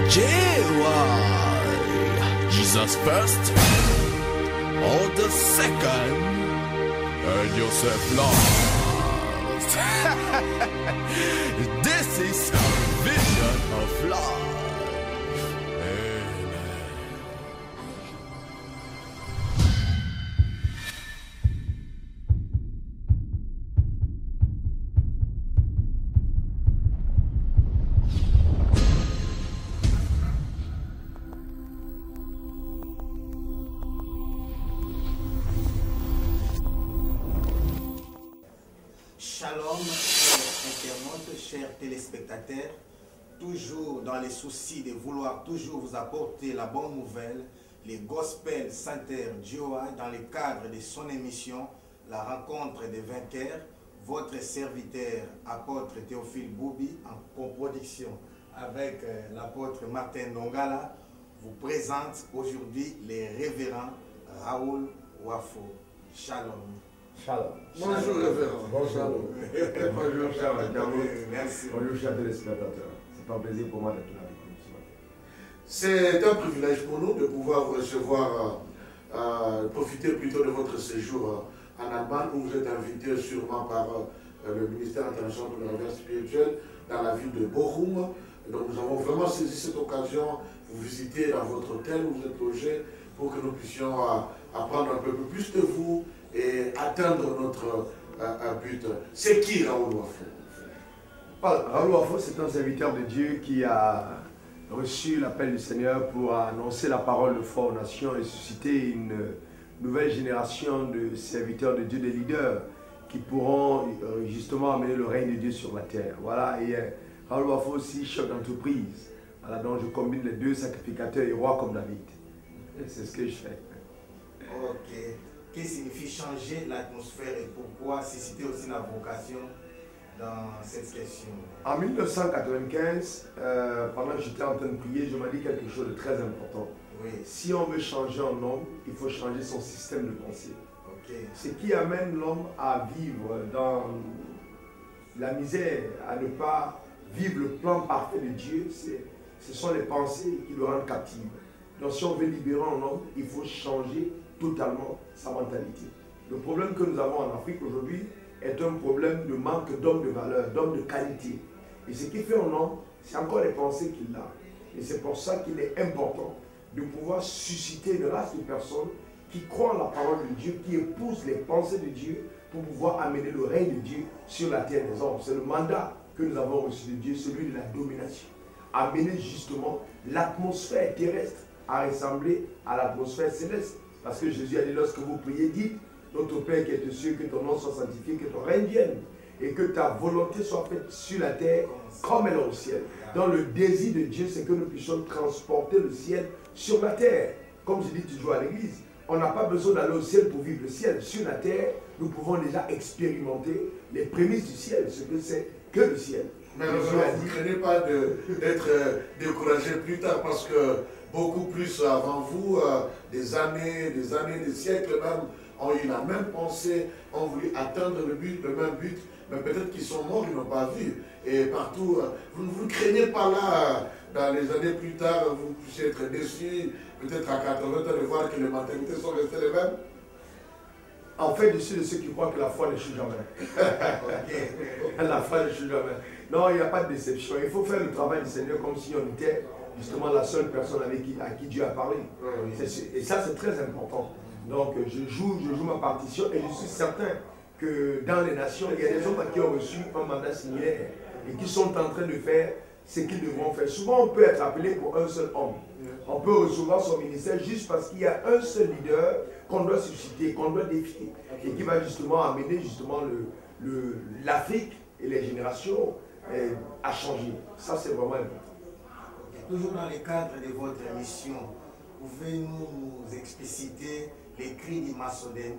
J.Y. Jesus first, or the second, earn yourself lost. This is a vision of life. Shalom, chers internautes, chers téléspectateurs, toujours dans les soucis de vouloir toujours vous apporter la bonne nouvelle, les Gospel Center J.Y. dans le cadre de son émission La rencontre des vainqueurs, votre serviteur apôtre Théophile Boubi en coproduction avec l'apôtre Martin Nongala vous présente aujourd'hui les révérends Raoul Wafo. Shalom. Shalom. Bonjour révérend. Bonjour. Bonjour cher Gabo. Merci. Bonjour chers téléspectateurs. C'est un plaisir pour moi d'être là avec vous ce matin. C'est un privilège pour nous de pouvoir vous recevoir, profiter plutôt de votre séjour en Allemagne où vous êtes invité sûrement par le ministère international de la vie spirituelle dans la ville de Bochum. Et donc nous avons vraiment saisi cette occasion, vous visiter dans votre hôtel où vous êtes logé pour que nous puissions apprendre un peu plus de vous et atteindre notre but. C'est qui Raoul Wafo? Raoul Wafo, c'est un serviteur de Dieu qui a reçu l'appel du Seigneur pour annoncer la parole de foi aux nations et susciter une nouvelle génération de serviteurs de Dieu, de leaders qui pourront justement amener le règne de Dieu sur la terre. Voilà, et Raoul Wafo aussi, chef d'entreprise. Voilà, donc je combine les deux, sacrificateurs et rois comme David. C'est ce que je fais. Ok. Qu'est-ce qui signifie changer l'atmosphère et pourquoi susciter aussi la vocation dans cette question? En 1995, pendant que j'étais en train de prier, je m'ai dit quelque chose de très important. Oui. Si on veut changer un homme, il faut changer son système de pensée. Ok. Ce qui amène l'homme à vivre dans la misère, à ne pas vivre le plan parfait de Dieu, ce sont les pensées qui le rendent captif. Donc si on veut libérer un homme, il faut changer totalement sa mentalité. Le problème que nous avons en Afrique aujourd'hui est un problème de manque d'hommes de valeur, d'hommes de qualité. Et ce qui fait un homme, c'est encore les pensées qu'il a. Et c'est pour ça qu'il est important de pouvoir susciter une race de personnes qui croient en la parole de Dieu, qui épousent les pensées de Dieu pour pouvoir amener le règne de Dieu sur la terre des hommes. C'est le mandat que nous avons reçu de Dieu, celui de la domination. Amener justement l'atmosphère terrestre à ressembler à l'atmosphère céleste. Parce que Jésus a dit, lorsque vous priez, dites, notre Père qui est aux cieux, que ton nom soit sanctifié, que ton règne vienne, et que ta volonté soit faite sur la terre comme elle est au ciel. Dans le désir de Dieu, c'est que nous puissions transporter le ciel sur la terre. Comme je dis toujours à l'église, on n'a pas besoin d'aller au ciel pour vivre le ciel. Sur la terre, nous pouvons déjà expérimenter les prémices du ciel, ce que c'est que le ciel. Mais vous ne craignez pas d'être découragé plus tard parce que beaucoup plus avant vous, des années, des siècles même, ont eu la même pensée, ont voulu atteindre le même but, mais peut-être qu'ils sont morts, ils n'ont pas vu. Et partout, vous ne craignez pas là, dans les années plus tard, vous puissiez être déçus, peut-être à 80 ans, de voir que les mentalités sont restées les mêmes? En fait, je suis de ceux qui croient que la foi n'échoue jamais. La foi n'échoue jamais. Non, il n'y a pas de déception. Il faut faire le travail du Seigneur comme si on était justement la seule personne à qui Dieu a parlé. Et ça, c'est très important. Donc, je joue ma partition et je suis certain que dans les nations, il y a des hommes qui ont reçu un mandat similaire et qui sont en train de faire ce qu'ils devront faire. Souvent, on peut être appelé pour un seul homme. On peut recevoir son ministère juste parce qu'il y a un seul leader qu'on doit susciter, qu'on doit défier et qui va justement amener justement l'Afrique et les générations à changer. Ça, c'est vraiment important. Toujours dans le cadre de votre mission, pouvez-vous nous expliciter les cris du macédonien?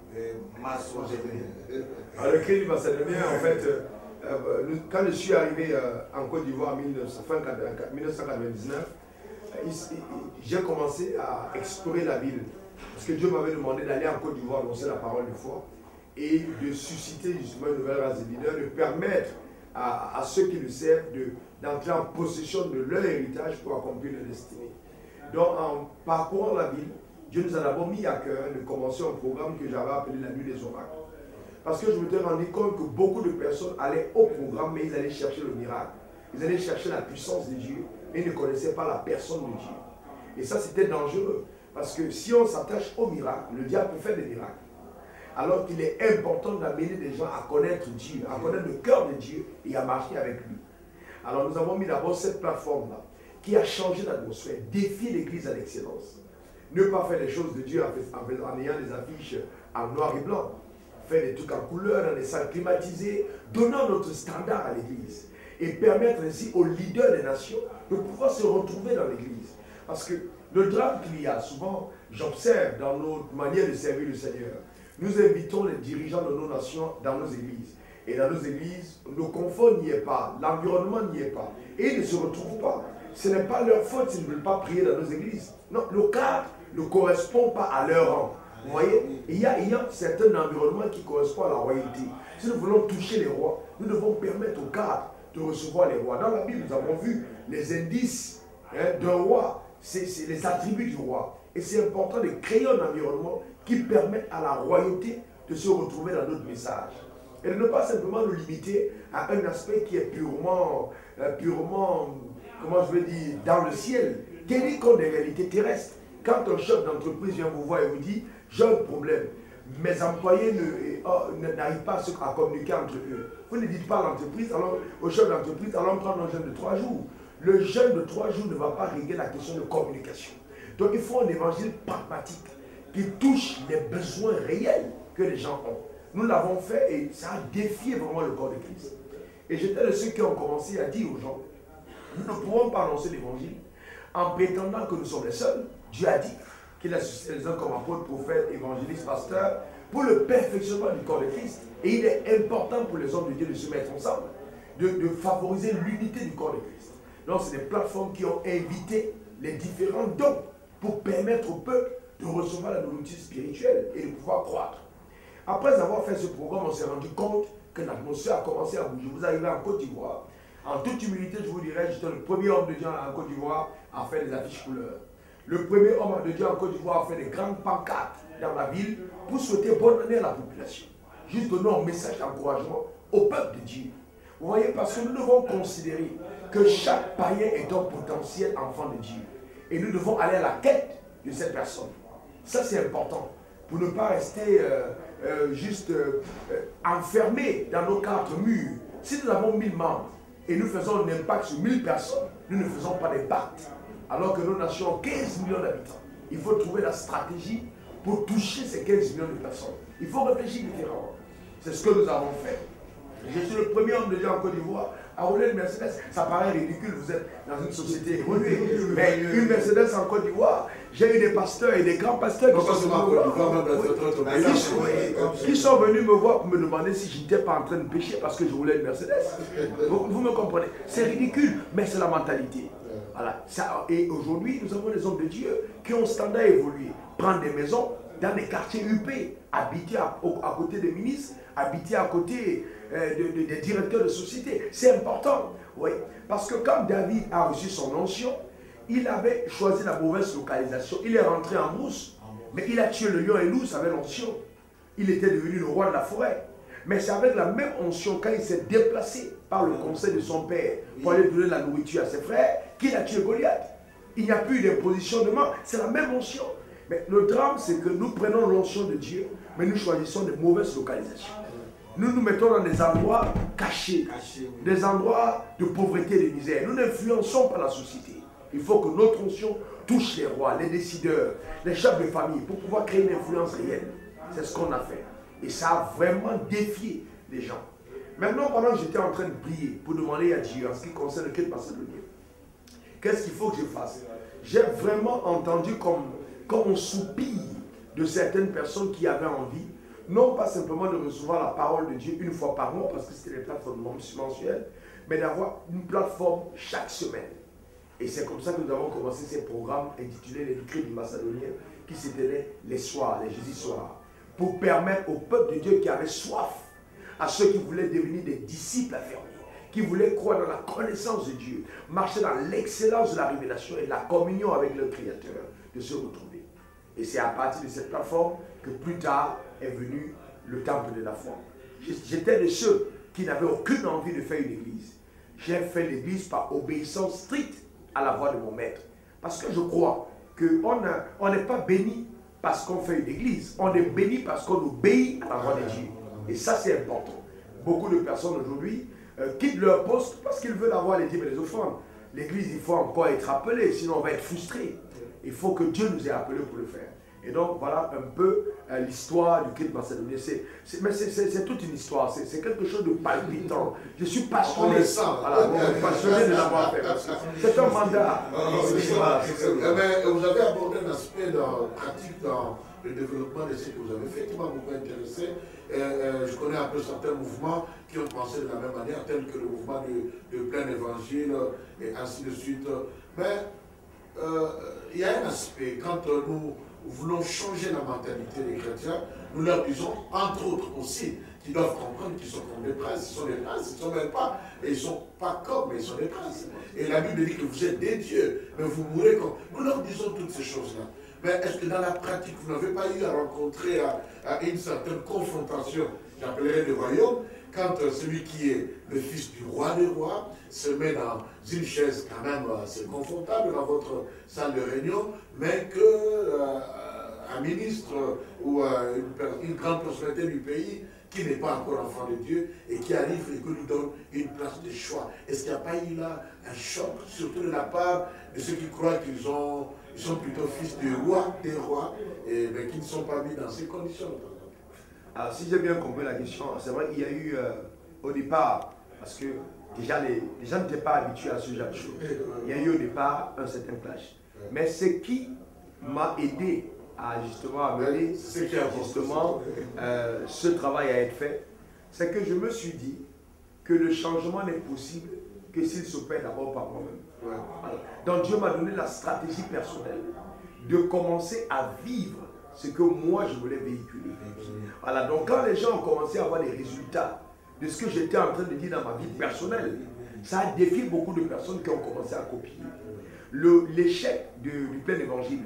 Le cri du macédonien, en fait, quand je suis arrivé en Côte d'Ivoire en 1999, j'ai commencé à explorer la ville. Parce que Dieu m'avait demandé d'aller en Côte d'Ivoire annoncer la parole de foi et de susciter justement une nouvelle race de leaders, de permettre à ceux qui le servent d'entrer en possession de leur héritage pour accomplir leur destinée. Donc en parcourant la ville, Dieu nous a d'abord mis à cœur de commencer un programme que j'avais appelé la nuit des oracles. Parce que je me suis rendu compte que beaucoup de personnes allaient au programme, mais ils allaient chercher le miracle. Ils allaient chercher la puissance de Dieu, mais ils ne connaissaient pas la personne de Dieu. Et ça, c'était dangereux. Parce que si on s'attache au miracle, le diable peut faire des miracles. Alors qu'il est important d'amener des gens à connaître Dieu, à connaître le cœur de Dieu et à marcher avec lui. Alors nous avons mis d'abord cette plateforme-là qui a changé l'atmosphère, défier l'Église à l'excellence. Ne pas faire les choses de Dieu en ayant des affiches en noir et blanc. Faire des trucs en couleur dans des salles climatisées, donnant notre standard à l'Église. Et permettre ainsi aux leaders des nations de pouvoir se retrouver dans l'Église. Parce que le drame qu'il y a souvent, j'observe dans notre manière de servir le Seigneur, nous invitons les dirigeants de nos nations dans nos églises. Et dans nos églises, le confort n'y est pas, l'environnement n'y est pas. Et ils ne se retrouvent pas. Ce n'est pas leur faute s'ils ne veulent pas prier dans nos églises. Non, le cadre ne correspond pas à leur rang. Vous voyez, il y a un certain environnement qui correspond à la royauté. Si nous voulons toucher les rois, nous devons permettre aux cadres de recevoir les rois. Dans la Bible, nous avons vu les indices d'un roi, c'est les attributs du roi. Et c'est important de créer un environnement qui permette à la royauté de se retrouver dans notre message. Et de ne pas simplement nous limiter à un aspect qui est purement, comment je veux dire, dans le ciel, tenir compte des réalités terrestres. Quand un chef d'entreprise vient vous voir et vous dit « j'ai un problème », mes employés n'arrivent pas à communiquer entre eux. Vous ne dites pas à l'entreprise, alors au chef d'entreprise, allons prendre un jeûne de 3 jours. Le jeûne de 3 jours ne va pas régler la question de communication. Donc il faut un évangile pragmatique qui touche les besoins réels que les gens ont. Nous l'avons fait et ça a défié vraiment le corps de Christ. Et j'étais de ceux qui ont commencé à dire aux gens, nous ne pouvons pas annoncer l'évangile en prétendant que nous sommes les seuls. Dieu a dit qu'il a suscité les uns comme apôtres, prophètes, évangélistes, pasteurs, pour le perfectionnement du corps de Christ. Et il est important pour les hommes de Dieu de se mettre ensemble, de favoriser l'unité du corps de Christ. Donc c'est des plateformes qui ont invité les différents dons pour permettre au peuple de recevoir la nourriture spirituelle et de pouvoir croître. Après avoir fait ce programme, on s'est rendu compte que l'atmosphère a commencé à bouger. Vous arrivez en Côte d'Ivoire, en toute humilité, je vous dirais, j'étais le premier homme de Dieu en Côte d'Ivoire à faire des affiches couleurs. Le premier homme de Dieu en Côte d'Ivoire a fait des grandes pancartes dans la ville pour souhaiter bonne année à la population. Juste donner un message d'encouragement au peuple de Dieu. Vous voyez, parce que nous devons considérer que chaque païen est un potentiel enfant de Dieu. Et nous devons aller à la quête de cette personne. Ça, c'est important. Pour ne pas rester enfermés dans nos 4 murs. Si nous avons 1000 membres et nous faisons un impact sur 1000 personnes, nous ne faisons pas d'impact. Alors que nos nations ont 15 millions d'habitants. Il faut trouver la stratégie pour toucher ces 15 millions de personnes. Il faut réfléchir différemment. C'est ce que nous avons fait. Je suis le premier homme de Dieu en Côte d'Ivoire à rouler une Mercedes. Ça paraît ridicule, vous êtes dans une société évoluée. Mais une Mercedes en Côte d'Ivoire, j'ai eu des pasteurs et des grands pasteurs qui sont venus me voir pour me demander si je n'étais pas en train de pécher parce que je roulais une Mercedes. Vous me comprenez? C'est ridicule, mais c'est la mentalité. Voilà. Et aujourd'hui, nous avons des hommes de Dieu qui ont standard évolué. Prendre des maisons dans des quartiers UP, habiter à côté des ministres, habiter à côté des directeurs de société. C'est important. Oui. Parce que quand David a reçu son onction, il avait choisi la mauvaise localisation. Il est rentré en brousse. Mais il a tué le lion et l'ours avec l'onction. Il était devenu le roi de la forêt. Mais c'est avec la même onction, quand il s'est déplacé par le conseil de son père pour aller donner la nourriture à ses frères, qu'il a tué Goliath. Il n'y a plus d'imposition de main. C'est la même onction. Mais le drame, c'est que nous prenons l'onction de Dieu, mais nous choisissons de mauvaises localisations. Nous nous mettons dans des endroits cachés, des endroits de pauvreté et de misère. Nous n'influençons pas la société. Il faut que notre onction touche les rois, les décideurs, les chefs de famille, pour pouvoir créer une influence réelle. C'est ce qu'on a fait. Et ça a vraiment défié les gens. Maintenant, pendant que j'étais en train de prier pour demander à Dieu en ce qui concerne le culte macédonien, qu'est-ce qu'il faut que je fasse? J'ai vraiment entendu comme on soupire de certaines personnes qui avaient envie, non pas simplement de recevoir la parole de Dieu une fois par mois, parce que c'était des plateformes mensuelles, mais d'avoir une plateforme chaque semaine. Et c'est comme ça que nous avons commencé ces programmes intitulés les cris du Macédonien, qui s'éteignaient les soirs, les jeudis soirs, pour permettre au peuple de Dieu qui avait soif, à ceux qui voulaient devenir des disciples affermis, qui voulaient croire dans la connaissance de Dieu, marcher dans l'excellence de la révélation et de la communion avec le Créateur, de se retrouver. Et c'est à partir de cette plateforme que plus tard est venu le temple de la foi. J'étais de ceux qui n'avaient aucune envie de faire une église. J'ai fait l'église par obéissance stricte à la voix de mon maître. Parce que je crois qu'on n'est pas béni parce qu'on fait une église. On est béni parce qu'on obéit à la voix de Dieu. Et ça, c'est important. Beaucoup de personnes aujourd'hui quittent leur poste parce qu'ils veulent avoir les dîmes et les offrandes. L'église, il faut encore être appelé, sinon on va être frustré. Il faut que Dieu nous ait appelés pour le faire. Et donc, voilà un peu l'histoire du culte macédonien. Mais c'est toute une histoire. C'est quelque chose de palpitant. Je suis passionné. Voilà, passionné de l'avoir fait. C'est un mandat. Vous avez abordé un aspect pratique dans le développement de ce que vous avez fait qui m'a beaucoup intéressé. Je connais un peu certains mouvements qui ont pensé de la même manière, tels que le mouvement de plein évangile et ainsi de suite. Mais il y a un aspect, quand nous voulons changer la mentalité des chrétiens, nous leur disons, entre autres aussi, qu'ils doivent comprendre qu'ils sont comme des princes. Ils sont des princes, ils ne sont même pas, et ils ne sont pas comme, mais ils sont des princes. Et la Bible dit que vous êtes des dieux, mais vous mourrez comme. Nous leur disons toutes ces choses-là. Mais est-ce que dans la pratique, vous n'avez pas eu à rencontrer à une certaine confrontation, j'appellerais le royaume, quand celui qui est le fils du roi des rois se met dans une chaise quand même assez confortable dans votre salle de réunion, mais qu'un ministre ou une grande personnalité du pays qui n'est pas encore enfant de Dieu et qui arrive et que lui donne une place de choix. Est-ce qu'il n'y a pas eu là un choc, surtout de la part de ceux qui croient qu'ils sont plutôt fils du roi, des rois, mais qui ne sont pas mis dans ces conditions? Alors, si j'ai bien compris la question, c'est vrai qu'il y a eu au départ, parce que déjà les gens n'étaient pas habitués à ce genre de choses, il y a eu au départ un certain clash. Mais ce qui m'a aidé à justement amener justement ce travail à être fait, c'est que je me suis dit que le changement n'est possible que s'il s'opère d'abord par moi-même. Donc Dieu m'a donné la stratégie personnelle de commencer à vivre ce que moi je voulais véhiculer. Voilà, donc quand les gens ont commencé à avoir les résultats de ce que j'étais en train de dire dans ma vie personnelle, ça a défié beaucoup de personnes qui ont commencé à copier. L'échec du plein évangile,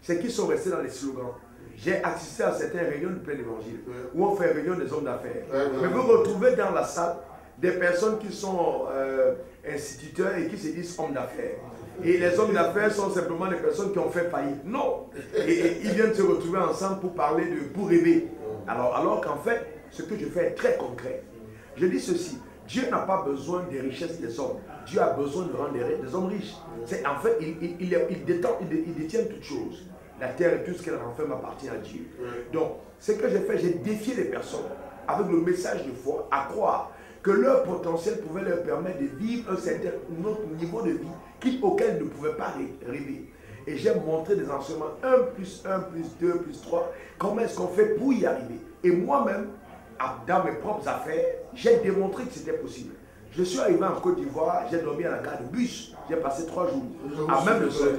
c'est qu'ils sont restés dans les slogans. J'ai assisté à certaines réunions du plein évangile où on fait réunion des hommes d'affaires. Mais vous retrouvez dans la salle des personnes qui sont instituteurs et qui se disent hommes d'affaires. Et les hommes d'affaires sont simplement des personnes qui ont fait faillite. Non. Et ils viennent se retrouver ensemble pour parler pour rêver. Alors qu'en fait, ce que je fais est très concret. Je dis ceci, Dieu n'a pas besoin des richesses des hommes. Dieu a besoin de rendre des hommes riches. En fait, il détient toutes choses. La terre et tout ce qu'elle renferme appartient à Dieu. Donc, ce que j'ai fait, j'ai défié les personnes avec le message de foi à croire que leur potentiel pouvait leur permettre de vivre un certain autre niveau de vie auquel ils ne pouvaient pas rêver. Et j'ai montré des enseignements 1 plus 1 plus 2 plus 3. Comment est-ce qu'on fait pour y arriver? Et moi-même, dans mes propres affaires, j'ai démontré que c'était possible. Je suis arrivé en Côte d'Ivoire, j'ai dormi à la gare de bus. J'ai passé 3 jours à même le sol.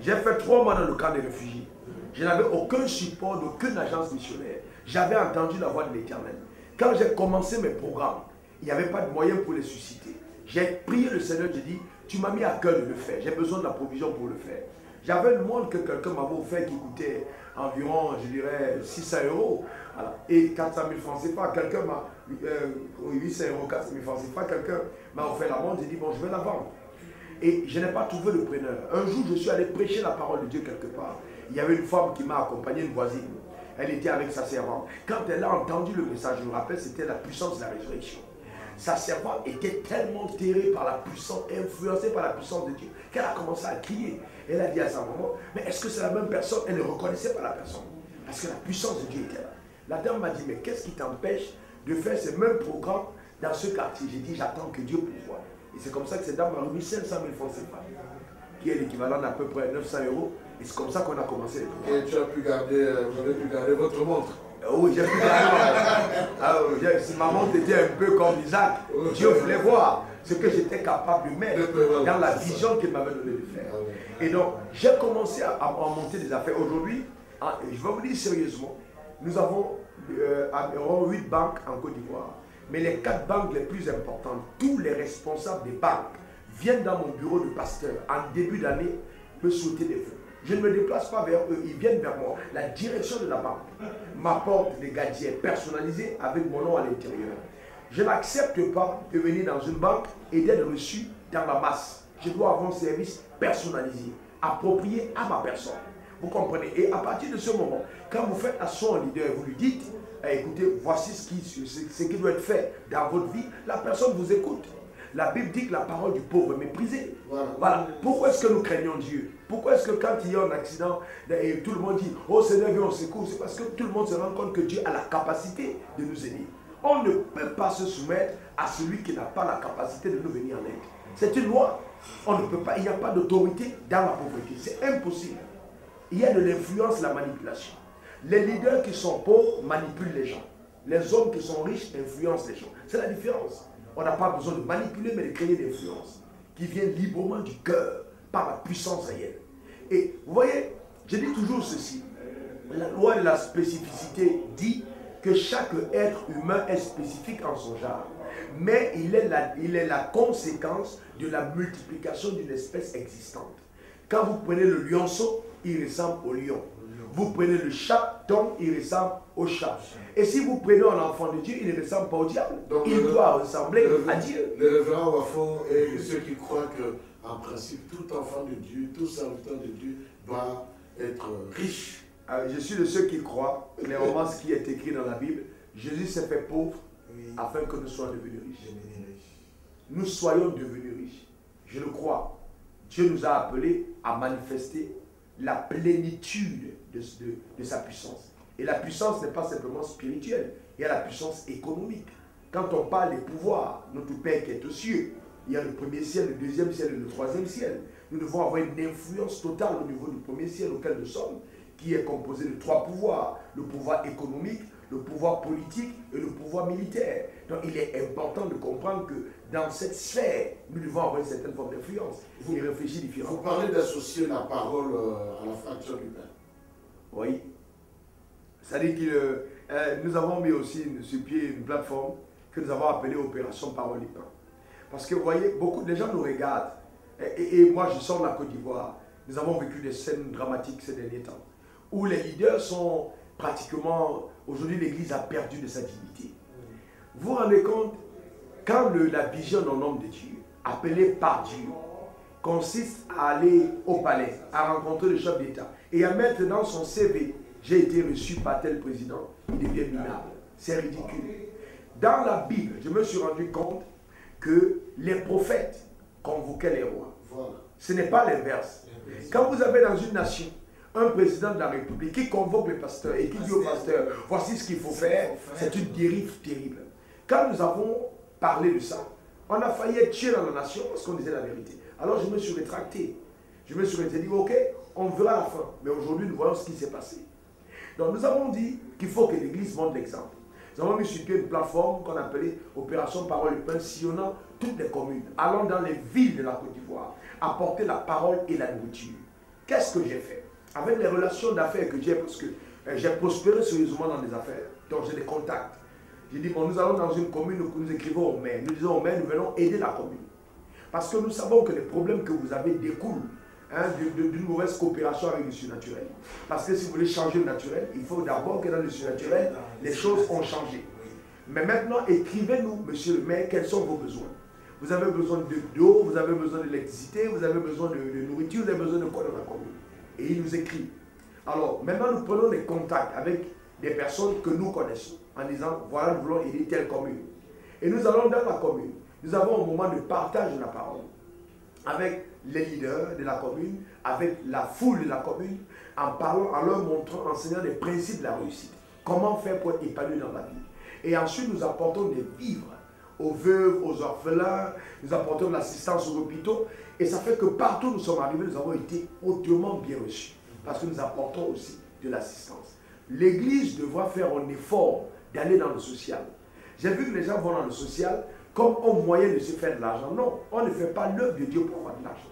J'ai fait 3 mois dans le camp des réfugiés. Je n'avais aucun support d'aucune agence missionnaire. J'avais entendu la voix de l'Éternel. Quand j'ai commencé mes programmes, il n'y avait pas de moyens pour les susciter. J'ai prié le Seigneur, j'ai dit, tu m'as mis à cœur de le faire. J'ai besoin de la provision pour le faire. J'avais le monde que quelqu'un m'avait offert qui coûtait environ, je dirais, 600 €. Voilà. Et 400 000 francs CFA. Quelqu'un m'a 800 €, 400 000 francs CFA. Quelqu'un m'a offert la montre. J'ai dit, bon, je vais la vendre. Et je n'ai pas trouvé le preneur. Un jour, je suis allé prêcher la parole de Dieu quelque part. Il y avait une femme qui m'a accompagné, une voisine. Elle était avec sa servante. Quand elle a entendu le message, je me rappelle, c'était la puissance de la résurrection. Sa servante était tellement terrée par la puissance, influencée par la puissance de Dieu, qu'elle a commencé à crier. Elle a dit à sa maman, mais est-ce que c'est la même personne? Elle ne reconnaissait pas la personne. Parce que la puissance de Dieu était là. La dame m'a dit, mais qu'est-ce qui t'empêche de faire ce même programme dans ce quartier? J'ai dit, j'attends que Dieu pourvoie. Et c'est comme ça que cette dame m'a remis 500 000 francs CFA, qui est l'équivalent d'à peu près 900 €. Et c'est comme ça qu'on a commencé les programmes. Et tu as pu garder, vous avez pu garder votre montre? Oui, j'ai pu garder. Ma montre était un peu comme Isaac. Dieu voulait voir ce que j'étais capable de mettre dans la vision qu'il m'avait donné de faire. Et donc, j'ai commencé à monter des affaires. Aujourd'hui, je vais vous dire sérieusement, nous avons environ 8 banques en Côte d'Ivoire. Mais les 4 banques les plus importantes, tous les responsables des banques viennent dans mon bureau de pasteur en début d'année me souhaiter des vœux. Je ne me déplace pas vers eux, ils viennent vers moi. La direction de la banque m'apporte des gadgets personnalisés avec mon nom à l'intérieur. Je n'accepte pas de venir dans une banque et d'être reçu dans la masse. Je dois avoir un service personnalisé, approprié à ma personne. Vous comprenez? Et à partir de ce moment, quand vous faites à son leader, vous lui dites, écoutez, voici ce qui doit être fait dans votre vie, la personne vous écoute. La Bible dit que la parole du pauvre est méprisée. Voilà. Pourquoi est-ce que nous craignons Dieu? Pourquoi est-ce que quand il y a un accident, et tout le monde dit, oh Seigneur, viens, on secoue? C'est parce que tout le monde se rend compte que Dieu a la capacité de nous aider. On ne peut pas se soumettre à celui qui n'a pas la capacité de nous venir en aide. C'est une loi. On ne peut pas, il n'y a pas d'autorité dans la pauvreté. C'est impossible. Il y a de l'influence, la manipulation. Les leaders qui sont pauvres manipulent les gens. Les hommes qui sont riches influencent les gens. C'est la différence. On n'a pas besoin de manipuler, mais de créer des influences qui viennent librement du cœur, par la puissance réelle. Et vous voyez, je dis toujours ceci. La loi de la spécificité dit que chaque être humain est spécifique en son genre. Mais il est la conséquence de la multiplication d'une espèce existante. Quand vous prenez le lionceau, il ressemble au lion. Vous prenez le chat, donc il ressemble au chat. Et si vous prenez un enfant de Dieu, il ne ressemble pas au diable. Donc, il doit ressembler à Dieu. Le révérend Wafo est de ceux qui croient qu'en principe, tout enfant de Dieu, tout serviteur de Dieu doit être riche. Je suis de ceux qui croient, clairement ce qui est écrit dans la Bible, Jésus s'est fait pauvre afin que nous soyons devenus riches. Nous soyons devenus riches. Je le crois. Dieu nous a appelés à manifester la plénitude de sa puissance. Et la puissance n'est pas simplement spirituelle, il y a la puissance économique. Quand on parle des pouvoirs, notre Père qui est aux cieux, il y a le premier ciel, le deuxième ciel et le troisième ciel. Nous devons avoir une influence totale au niveau du premier ciel auquel nous sommes, qui est composé de 3 pouvoirs. Le pouvoir économique, le pouvoir politique et le pouvoir militaire. Donc il est important de comprendre que dans cette sphère, nous devons avoir une certaine forme d'influence et réfléchir différemment. Vous parlez d'associer la parole à la fracture du pain. Oui. C'est-à-dire que nous avons mis aussi sur pied une plateforme que nous avons appelée Opération Parole du pain. Parce que vous voyez, beaucoup de gens nous regardent. Et moi, je sors de la Côte d'Ivoire. Nous avons vécu des scènes dramatiques ces derniers temps, où les leaders sont pratiquement... Aujourd'hui, l'Église a perdu de sa dignité. Vous vous rendez compte, quand la vision d'un homme de Dieu, appelé par Dieu, consiste à aller au palais, à rencontrer le chef d'État, et à mettre dans son CV, j'ai été reçu par tel président, il devient minable. C'est ridicule. Dans la Bible, je me suis rendu compte que les prophètes convoquaient les rois. Voilà. Ce n'est pas l'inverse. Quand vous avez dans une nation un président de la République qui convoque les pasteurs et qui dit aux pasteurs, voici ce qu'il faut faire, c'est une dérive terrible. Quand nous avons parlé de ça, on a failli être tué dans la nation parce qu'on disait la vérité. Alors je me suis rétracté. Je me suis dit, ok, on verra la fin. Mais aujourd'hui, nous voyons ce qui s'est passé. Donc nous avons dit qu'il faut que l'Église montre l'exemple. Nous avons mis sur pied une plateforme qu'on appelait Opération Parole du pain, sillonnant toutes les communes, allant dans les villes de la Côte d'Ivoire, apporter la parole et la nourriture. Qu'est-ce que j'ai fait? Avec les relations d'affaires que j'ai, parce que j'ai prospéré sérieusement dans les affaires, donc j'ai des contacts. J'ai dit, bon, nous allons dans une commune, nous écrivons au maire. Nous disons au maire, nous venons aider la commune. Parce que nous savons que les problèmes que vous avez découlent d'une mauvaise coopération avec le surnaturel. Parce que si vous voulez changer le naturel, il faut d'abord que dans le surnaturel, les choses ont changé. Mais maintenant, écrivez-nous, monsieur le maire, quels sont vos besoins. Vous avez besoin d'eau, vous avez besoin d'électricité, vous avez besoin de nourriture, vous avez besoin de quoi dans la commune. Et il nous écrit. Alors, maintenant, nous prenons des contacts avec des personnes que nous connaissons, en disant, voilà, nous voulons aider telle commune. Et nous allons dans la commune. Nous avons un moment de partage de la parole avec les leaders de la commune, avec la foule de la commune, en parlant, en leur montrant, enseignant les principes de la réussite. Comment faire pour être épanoui dans la vie. Et ensuite, nous apportons des vivres aux veuves, aux orphelins, nous apportons de l'assistance aux hôpitaux. Et ça fait que partout où nous sommes arrivés, nous avons été hautement bien reçus. Parce que nous apportons aussi de l'assistance. L'Église devra faire un effort d'aller dans le social. J'ai vu que les gens vont dans le social comme un moyen de se faire de l'argent. Non, on ne fait pas l'œuvre de Dieu pour avoir de l'argent.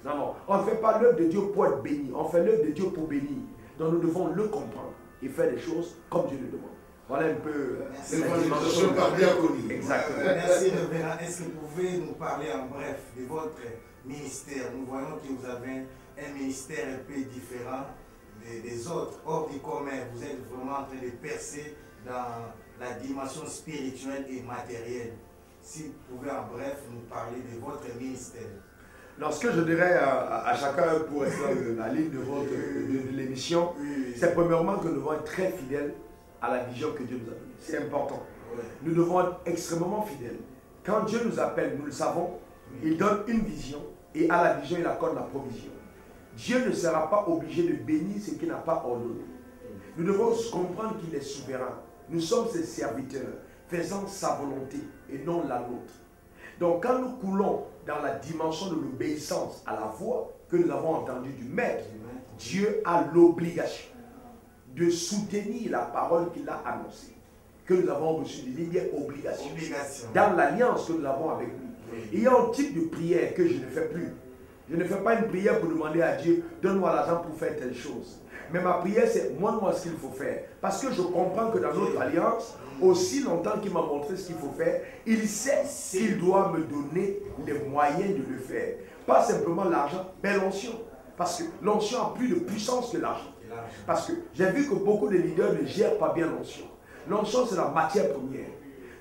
Non, non, on ne fait pas l'œuvre de Dieu pour être béni. On fait l'œuvre de Dieu pour bénir. Donc nous devons le comprendre et faire les choses comme Dieu le demande. Voilà un peu l'évangélisation par diaconie. Exactement. Merci, révérend. Est-ce que vous pouvez nous parler en bref de votre ministère? Nous voyons que vous avez un ministère un peu différent des autres, hors du commun. Vous êtes vraiment en train de percer dans la dimension spirituelle et matérielle. Si vous pouvez en bref nous parler de votre ministère. Alors, ce que je dirais à chacun pour être dans la ligne de l'émission, c'est premièrement que nous devons être très fidèles à la vision que Dieu nous a donnée. C'est important. Nous devons être extrêmement fidèles. Quand Dieu nous appelle, nous le savons, il donne une vision et à la vision, il accorde la provision. Dieu ne sera pas obligé de bénir ce qu'il n'a pas ordonné. Nous devons comprendre qu'il est souverain. Nous sommes ses serviteurs, faisant sa volonté et non la nôtre. Donc quand nous coulons dans la dimension de l'obéissance à la voix que nous avons entendue du Maître, Dieu a l'obligation de soutenir la parole qu'il a annoncée, que nous avons reçue. Il y a obligation. Dans l'alliance que nous avons avec lui. Il y a un type de prière que je ne fais plus. Je ne fais pas une prière pour demander à Dieu, donne-moi l'argent pour faire telle chose. Mais ma prière, c'est montre-moi ce qu'il faut faire. Parce que je comprends que dans notre alliance, aussi longtemps qu'il m'a montré ce qu'il faut faire, il sait s'il doit me donner les moyens de le faire. Pas simplement l'argent, mais l'onction. Parce que l'onction a plus de puissance que l'argent. Parce que j'ai vu que beaucoup de leaders ne gèrent pas bien l'onction. L'onction, c'est la matière première.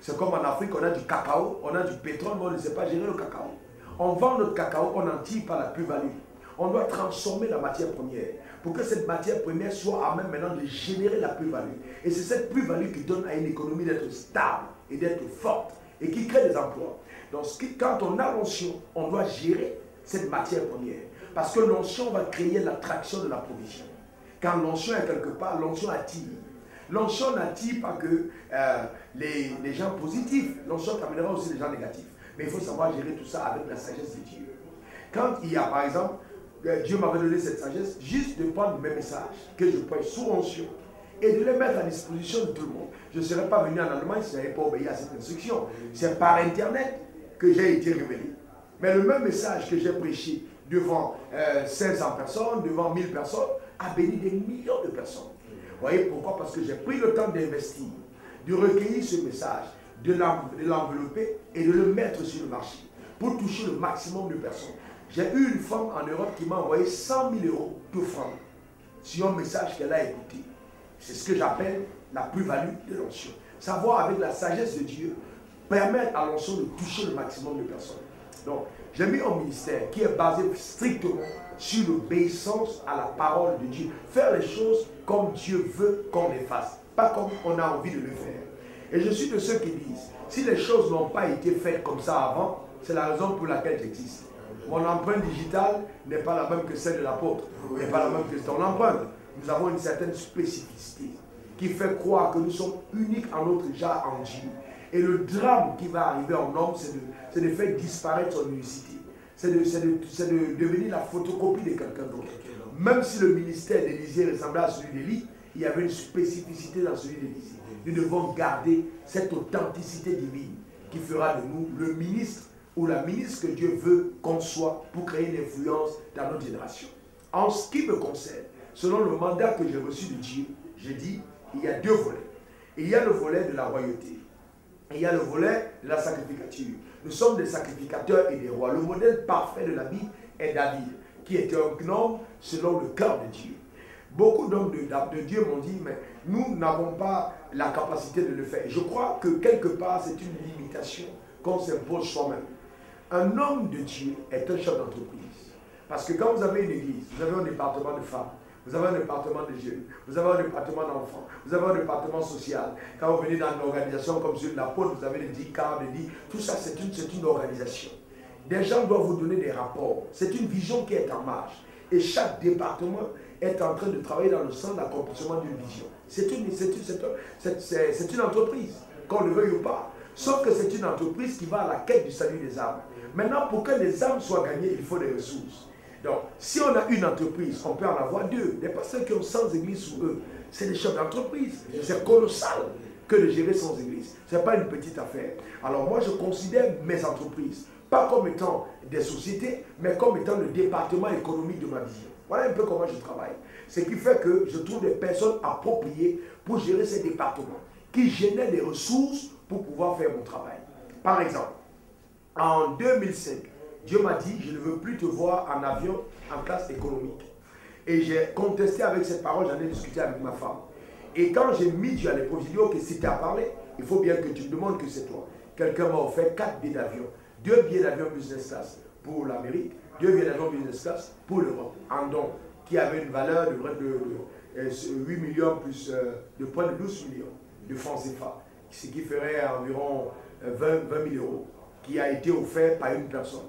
C'est comme en Afrique, on a du cacao, on a du pétrole, mais on ne sait pas gérer le cacao. On vend notre cacao, on n'en tire pas la plus-value. On doit transformer la matière première pour que cette matière première soit à même maintenant de générer la plus-value. Et c'est cette plus-value qui donne à une économie d'être stable et d'être forte et qui crée des emplois. Donc quand on a l'onction, on doit gérer cette matière première. Parce que l'onction va créer l'attraction de la provision. Quand l'onction est quelque part, l'onction attire. L'onction n'attire pas que les gens positifs. L'onction amènera aussi les gens négatifs. Mais il faut savoir gérer tout ça avec la sagesse de Dieu. Quand il y a, par exemple, Dieu m'avait donné cette sagesse, juste de prendre mes messages que je prends sous onction et de les mettre à disposition de tout le monde. Je ne serais pas venu en Allemagne si je n'avais pas obéi à cette instruction. C'est par Internet que j'ai été révélé. Mais le même message que j'ai prêché devant 500 personnes, devant 1000 personnes, a béni des millions de personnes. Vous voyez pourquoi? Parce que j'ai pris le temps d'investir, de recueillir ce message, de l'envelopper et de le mettre sur le marché pour toucher le maximum de personnes. J'ai eu une femme en Europe qui m'a envoyé 100 000 euros d'offrande sur un message qu'elle a écouté. C'est ce que j'appelle la plus-value de l'onction. Savoir avec la sagesse de Dieu, permettre à l'onction de toucher le maximum de personnes. Donc, j'ai mis un ministère qui est basé strictement sur l'obéissance à la parole de Dieu. Faire les choses comme Dieu veut qu'on les fasse, pas comme on a envie de le faire. Et je suis de ceux qui disent, si les choses n'ont pas été faites comme ça avant, c'est la raison pour laquelle j'existe. Mon empreinte digitale n'est pas la même que celle de l'apôtre, n'est pas la même que ton empreinte. Nous avons une certaine spécificité qui fait croire que nous sommes uniques en notre genre en Dieu. Et le drame qui va arriver en homme, c'est de faire disparaître son unicité. C'est de devenir la photocopie de quelqu'un d'autre. Même si le ministère d'Élisée ressemblait à celui d'Élie, il y avait une spécificité dans celui d'Élisée. Nous devons garder cette authenticité divine qui fera de nous le ministre ou la ministre que Dieu veut qu'on soit pour créer une influence dans notre génération. En ce qui me concerne, selon le mandat que j'ai reçu de Dieu, je dis, il y a deux volets. Il y a le volet de la royauté. Et il y a le volet de la sacrificature. Nous sommes des sacrificateurs et des rois. Le modèle parfait de la Bible est David, qui était un homme selon le cœur de Dieu. Beaucoup d'hommes de Dieu m'ont dit, mais nous n'avons pas la capacité de le faire. Je crois que quelque part, c'est une limitation qu'on s'impose soi-même. Un homme de Dieu est un chef d'entreprise. Parce que quand vous avez une église, vous avez un département de femmes, vous avez un département de jeunes, vous avez un département d'enfants, vous avez un département social. Quand vous venez dans une organisation comme celui de l'apôtre, vous avez les 10 quarts, les 10. Tout ça, c'est une organisation. Des gens doivent vous donner des rapports. C'est une vision qui est en marche. Et chaque département est en train de travailler dans le sens d'accomplissement d'une vision. C'est une entreprise, qu'on le veuille ou pas. Sauf que c'est une entreprise qui va à la quête du salut des âmes. Maintenant, pour que les âmes soient gagnées, il faut des ressources. Donc, si on a une entreprise, on peut en avoir deux. Des personnes qui ont 100 églises sous eux, c'est des chefs d'entreprise. C'est colossal que de gérer 100 églises. Ce n'est pas une petite affaire. Alors moi, je considère mes entreprises, pas comme étant des sociétés, mais comme étant le département économique de ma vision. Voilà un peu comment je travaille. Ce qui fait que je trouve des personnes appropriées pour gérer ces départements. qui génèrent des ressources pour pouvoir faire mon travail. Par exemple, en 2005, Dieu m'a dit, je ne veux plus te voir en avion en classe économique. Et j'ai contesté avec cette parole, j'en ai discuté avec ma femme. Et quand j'ai mis Dieu à l'épreuve, j'ai dit, ok, si tu as parlé, il faut bien que tu me demandes que c'est toi. Quelqu'un m'a offert 4 billets d'avion, 2 billets d'avion business class pour l'Amérique, 2 billets d'avion business class pour l'Europe, en don, qui avait une valeur de 8 millions plus de points de 12 millions de francs CFA, ce qui ferait environ 20 000 euros, qui a été offert par une personne.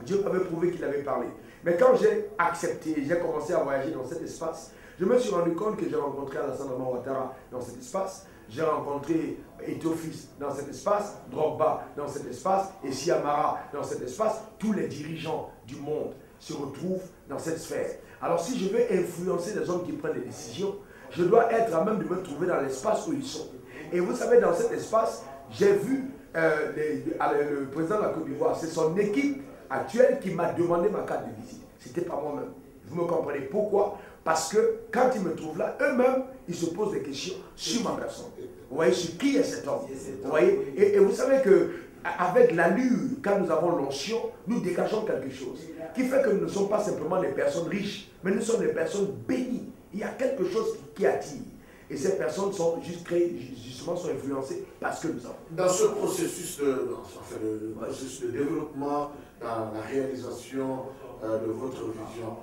Dieu m'avait prouvé qu'il avait parlé. Mais quand j'ai accepté, j'ai commencé à voyager dans cet espace, je me suis rendu compte que j'ai rencontré Alassane Ouattara dans cet espace, j'ai rencontré Ethofis dans cet espace, Drogba dans cet espace, et Siamara dans cet espace. Tous les dirigeants du monde se retrouvent dans cette sphère. Alors si je veux influencer les hommes qui prennent des décisions, je dois être à même de me trouver dans l'espace où ils sont. Et vous savez, dans cet espace, j'ai vu le président de la Côte d'Ivoire, c'est son équipe actuelle qui m'a demandé ma carte de visite. Ce n'était pas moi-même. Vous me comprenez pourquoi? Parce que quand ils me trouvent là, eux-mêmes, ils se posent des questions sur ma personne. Vous voyez, sur qui est cet homme? Vous voyez, et vous savez qu'avec l'allure, quand nous avons l'onction, nous dégageons quelque chose qui fait que nous ne sommes pas simplement des personnes riches, mais nous sommes des personnes bénies. Il y a quelque chose qui attire. Et ces personnes sont justement sont influencées par ce que nous avons. Dans ce processus processus de développement, dans la réalisation de votre vision,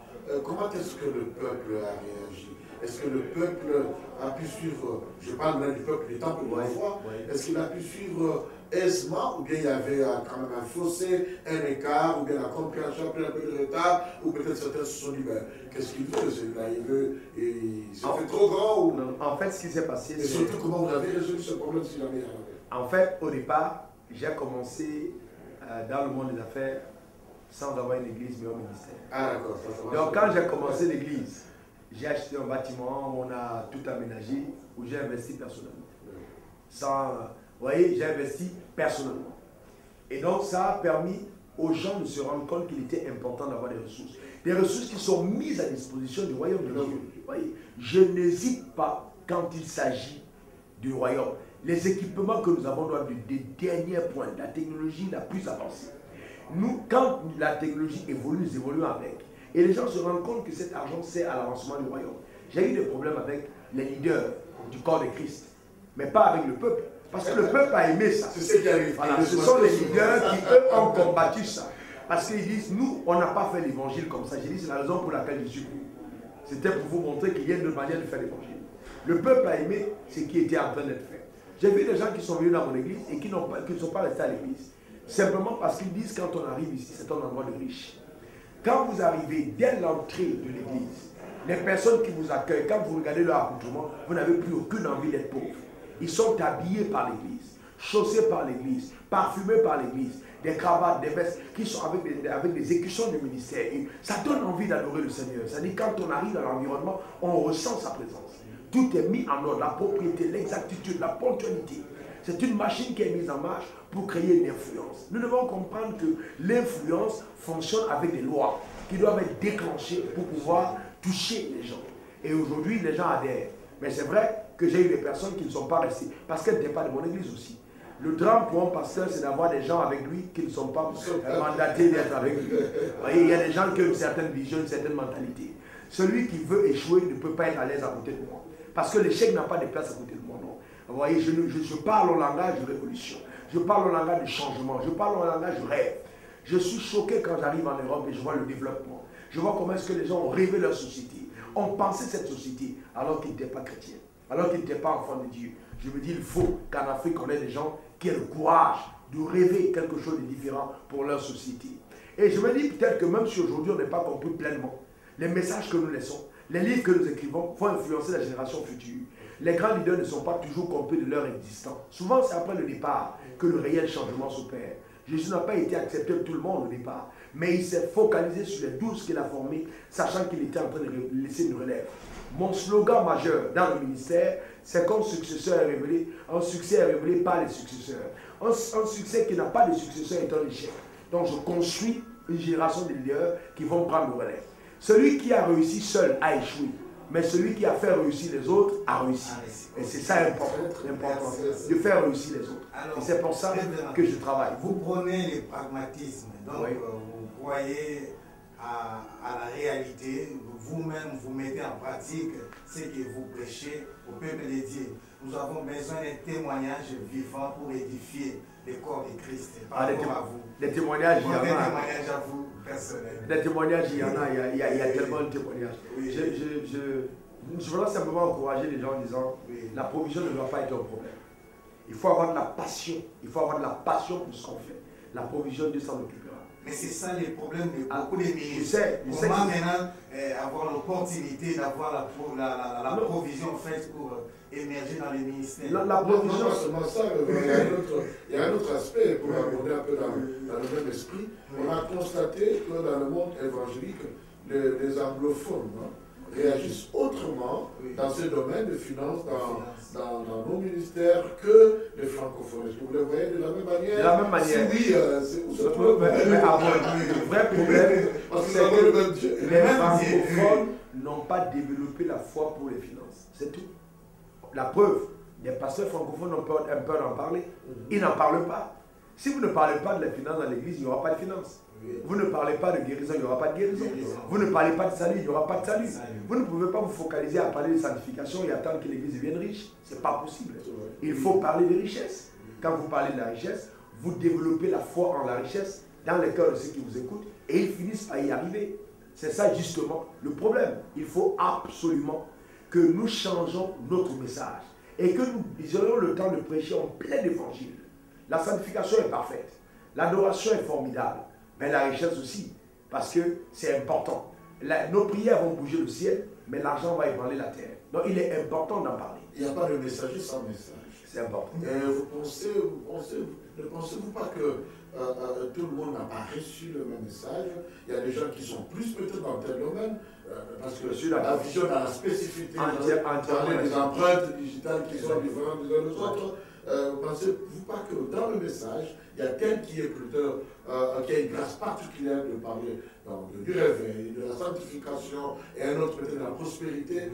comment est-ce que le peuple a réagi? Est-ce que le peuple a pu suivre, je parle même du peuple du temple de la foi, est-ce qu'il a pu suivre aisément, ou bien il y avait quand même un fossé, un écart, ou bien la compréhension a pris un peu de retard, ou peut-être certains se sont dit, ben, qu'est-ce qu'il veut celui-là? Il veut, il s'est fait trop grand ou... Non, en fait, ce qui s'est passé... Et surtout, comment vous avez résolu ce problème si jamais il y en avait? En fait, au départ, j'ai commencé dans le monde des affaires sans avoir une église, mais un ministère. Ah d'accord. Donc quand j'ai commencé l'église, j'ai acheté un bâtiment, on a tout aménagé, où j'ai investi personnellement. Sans, vous voyez, j'ai investi personnellement. Et donc ça a permis aux gens de se rendre compte qu'il était important d'avoir des ressources. Des ressources qui sont mises à disposition du royaume de Dieu. Vous voyez, je n'hésite pas quand il s'agit du royaume. Les équipements que nous avons doivent être des derniers points, la technologie la plus avancée. Nous, quand la technologie évolue, nous évoluons avec. Et les gens se rendent compte que cet argent sert à l'avancement du royaume. J'ai eu des problèmes avec les leaders du corps de Christ, mais pas avec le peuple. Parce que le peuple a aimé ça. C'est ce qui arrive. Voilà, ce sont les leaders qui, eux, ont combattu ça. Parce qu'ils disent, nous, on n'a pas fait l'évangile comme ça. J'ai dit, c'est la raison pour laquelle je suis venu. C'était pour vous montrer qu'il y a une autre manière de faire l'évangile. Le peuple a aimé ce qui était en train d'être fait. J'ai vu des gens qui sont venus dans mon église et qui ne sont pas restés à l'église. Simplement parce qu'ils disent, quand on arrive ici, c'est un endroit de riches. Quand vous arrivez dès l'entrée de l'église, les personnes qui vous accueillent, quand vous regardez leur accoutrement, vous n'avez plus aucune envie d'être pauvre. Ils sont habillés par l'église, chaussés par l'église, parfumés par l'église, des cravates, des vestes qui sont avec des écussons du ministère. Et ça donne envie d'adorer le Seigneur. C'est-à-dire quand on arrive dans l'environnement, on ressent sa présence. Tout est mis en ordre, la propriété, l'exactitude, la ponctualité. C'est une machine qui est mise en marche pour créer une influence. Nous devons comprendre que l'influence fonctionne avec des lois qui doivent être déclenchées pour pouvoir toucher les gens. Et aujourd'hui, les gens adhèrent. Mais c'est vrai que j'ai eu des personnes qui ne sont pas restées parce qu'elles n'étaient pas de mon église aussi. Le drame pour un pasteur, c'est d'avoir des gens avec lui qui ne sont pas mandatés d'être avec lui. Vous voyez, il y a des gens qui ont une certaine vision, une certaine mentalité. Celui qui veut échouer ne peut pas être à l'aise à côté de moi. Parce que l'échec n'a pas de place à côté de moi, non. Vous voyez, je parle au langage de révolution. Je parle au langage de changement. Je parle au langage de rêve. Je suis choqué quand j'arrive en Europe et je vois le développement. Je vois comment est-ce que les gens ont rêvé leur société. Ont pensé cette société alors qu'ils n'étaient pas chrétiens. Alors qu'ils n'étaient pas enfants de Dieu. Je me dis, il faut qu'en Afrique, on ait des gens qui aient le courage de rêver quelque chose de différent pour leur société. Et je me dis peut-être que même si aujourd'hui on n'est pas compris pleinement, les messages que nous laissons, les livres que nous écrivons vont influencer la génération future. Les grands leaders ne sont pas toujours compris de leur existence. Souvent, c'est après le départ que le réel changement s'opère. Jésus n'a pas été accepté de tout le monde au départ, mais il s'est focalisé sur les 12 qu'il a formés, sachant qu'il était en train de laisser une relève. Mon slogan majeur dans le ministère, c'est qu'un successeur est révélé, un succès est révélé par les successeurs. Un succès qui n'a pas de successeur est un échec. Donc je construis une génération de leaders qui vont prendre le relais. Celui qui a réussi seul a échoué. Mais celui qui a fait réussir les autres a réussi. Et c'est ça important, de faire réussir les autres. Alors, et c'est pour ça que je travaille. Vous prenez le pragmatisme, donc oui. Vous croyez à la réalité, vous-même vous mettez en pratique ce que vous prêchez au peuple de Dieu. Nous avons besoin d'un témoignage vivant pour édifier le corps de Christ par rapport à vous. Les témoignages, il y en a. Des témoignages à vous personnels. Des témoignages, il y en a, il y a tellement de témoignages. Oui. Je voudrais simplement encourager les gens en disant oui. La provision ne doit pas être un problème. Il faut avoir de la passion. Il faut avoir de la passion pour ce qu'on fait. La provision, Dieu s'en occupera. Mais c'est ça le problème de beaucoup de ministres. Comment maintenant avoir l'opportunité d'avoir la provision faite pour émerger dans les ministères. La provision, non seulement ça, il y a un autre aspect pour aborder un peu dans le même esprit. On a constaté que dans le monde évangélique, les anglophones réagissent autrement dans ce domaine de finances, dans nos ministères, que les francophones. Est-ce que vous le voyez de la même manière? De la même manière. Oui, c'est où ce problème? Le vrai problème, c'est que les francophones n'ont pas développé la foi pour les finances. C'est tout. La preuve, les pasteurs francophones ont peur d'en parler. Ils n'en parlent pas. Si vous ne parlez pas de la finance dans l'église, il n'y aura pas de finance. Vous ne parlez pas de guérison, il n'y aura pas de guérison. Vous ne parlez pas de salut, il n'y aura pas de salut. Vous ne pouvez pas vous focaliser à parler de sanctification et attendre que l'église devienne riche. Ce n'est pas possible. Il faut parler de richesse. Quand vous parlez de la richesse, vous développez la foi en la richesse dans le cœur de ceux qui vous écoutent et ils finissent par y arriver. C'est ça justement le problème. Il faut absolument que nous changeons notre message et que nous ayons le temps de prêcher en plein évangile. La sanctification est parfaite. L'adoration est formidable. Mais la richesse aussi, parce que c'est important. Nos prières vont bouger le ciel, mais l'argent va ébranler la terre. Donc il est important d'en parler. Il n'y a pas de messager sans message. C'est important. Ne pensez-vous pas que tout le monde n'a pas reçu le même message? Il y a des gens qui sont plus peut-être dans tel domaine, parce que la vision a la spécificité dans les empreintes digitales qui sont différentes des uns des autres. Pensez-vous pas que dans le message, il y a tel qui est plutôt, qui a une grâce particulière de parler du réveil, de la sanctification, et un autre peut-être de la prospérité,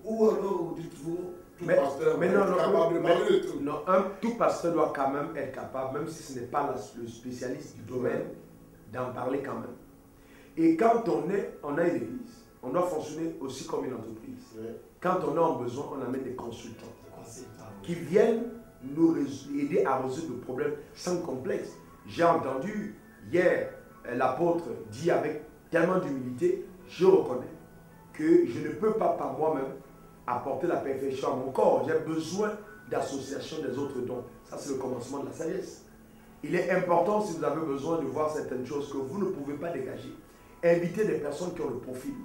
ou alors dites-vous, tout pasteur est capable de parler de tout. Non, tout pasteur doit quand même être capable, même si ce n'est pas le spécialiste du domaine, d'en parler quand même. Et quand on a une église, on doit fonctionner aussi comme une entreprise. Quand on a un besoin, on amène des consultants qui viennent nous aider à résoudre le problème sans complexe. J'ai entendu hier l'apôtre dire avec tellement d'humilité, je reconnais que je ne peux pas par moi-même apporter la perfection à mon corps. J'ai besoin d'association des autres dons. Ça, c'est le commencement de la sagesse. Il est important, si vous avez besoin de voir certaines choses que vous ne pouvez pas dégager, invitez des personnes qui ont le profil.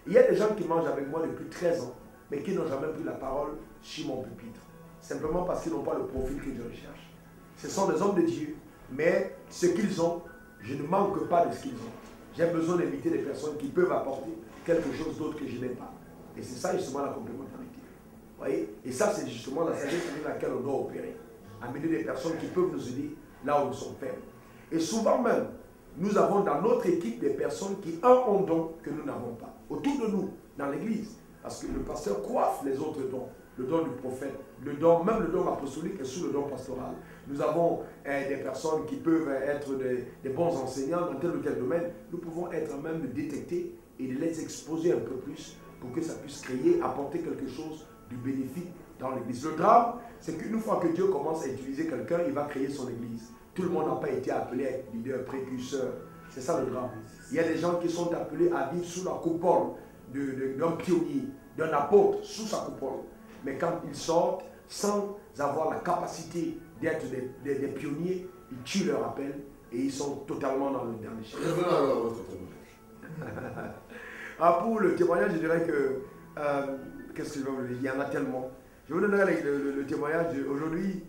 Il y a des gens qui mangent avec moi depuis 13 ans, mais qui n'ont jamais pris la parole sur mon pupitre. Simplement parce qu'ils n'ont pas le profil que je recherche. Ce sont des hommes de Dieu, mais ce qu'ils ont, je ne manque pas de ce qu'ils ont. J'ai besoin d'inviter des personnes qui peuvent apporter quelque chose d'autre que je n'ai pas. Et c'est ça justement la complémentarité. Vous voyez? Et ça, c'est justement la sagesse avec laquelle on doit opérer. Amener des personnes qui peuvent nous aider là où nous sommes faibles. Et souvent même, nous avons dans notre équipe des personnes qui ont un don que nous n'avons pas. Autour de nous, dans l'église. Parce que le pasteur coiffe les autres dons. Le don du prophète, même le don apostolique est sous le don pastoral. Nous avons des personnes qui peuvent être des bons enseignants dans tel ou tel domaine. Nous pouvons être même de détecter et de les exposer un peu plus pour que ça puisse créer, apporter quelque chose de bénéfique dans l'église. Le drame, c'est qu'une fois que Dieu commence à utiliser quelqu'un, il va créer son église. Tout le monde n'a pas été appelé à être leader, précurseur. C'est ça le drame. Il y a des gens qui sont appelés à vivre sous la coupole d'un pionnier, d'un apôtre, sous sa coupole. Mais quand ils sortent, sans avoir la capacité d'être des pionniers, ils tuent leur appel et ils sont totalement dans le dernier chef. Revenons alors à votre témoignage. Pour le témoignage, je dirais que, qu'est-ce que je vais vous dire? Il y en a tellement. Je vous donnerai le témoignage aujourd'hui.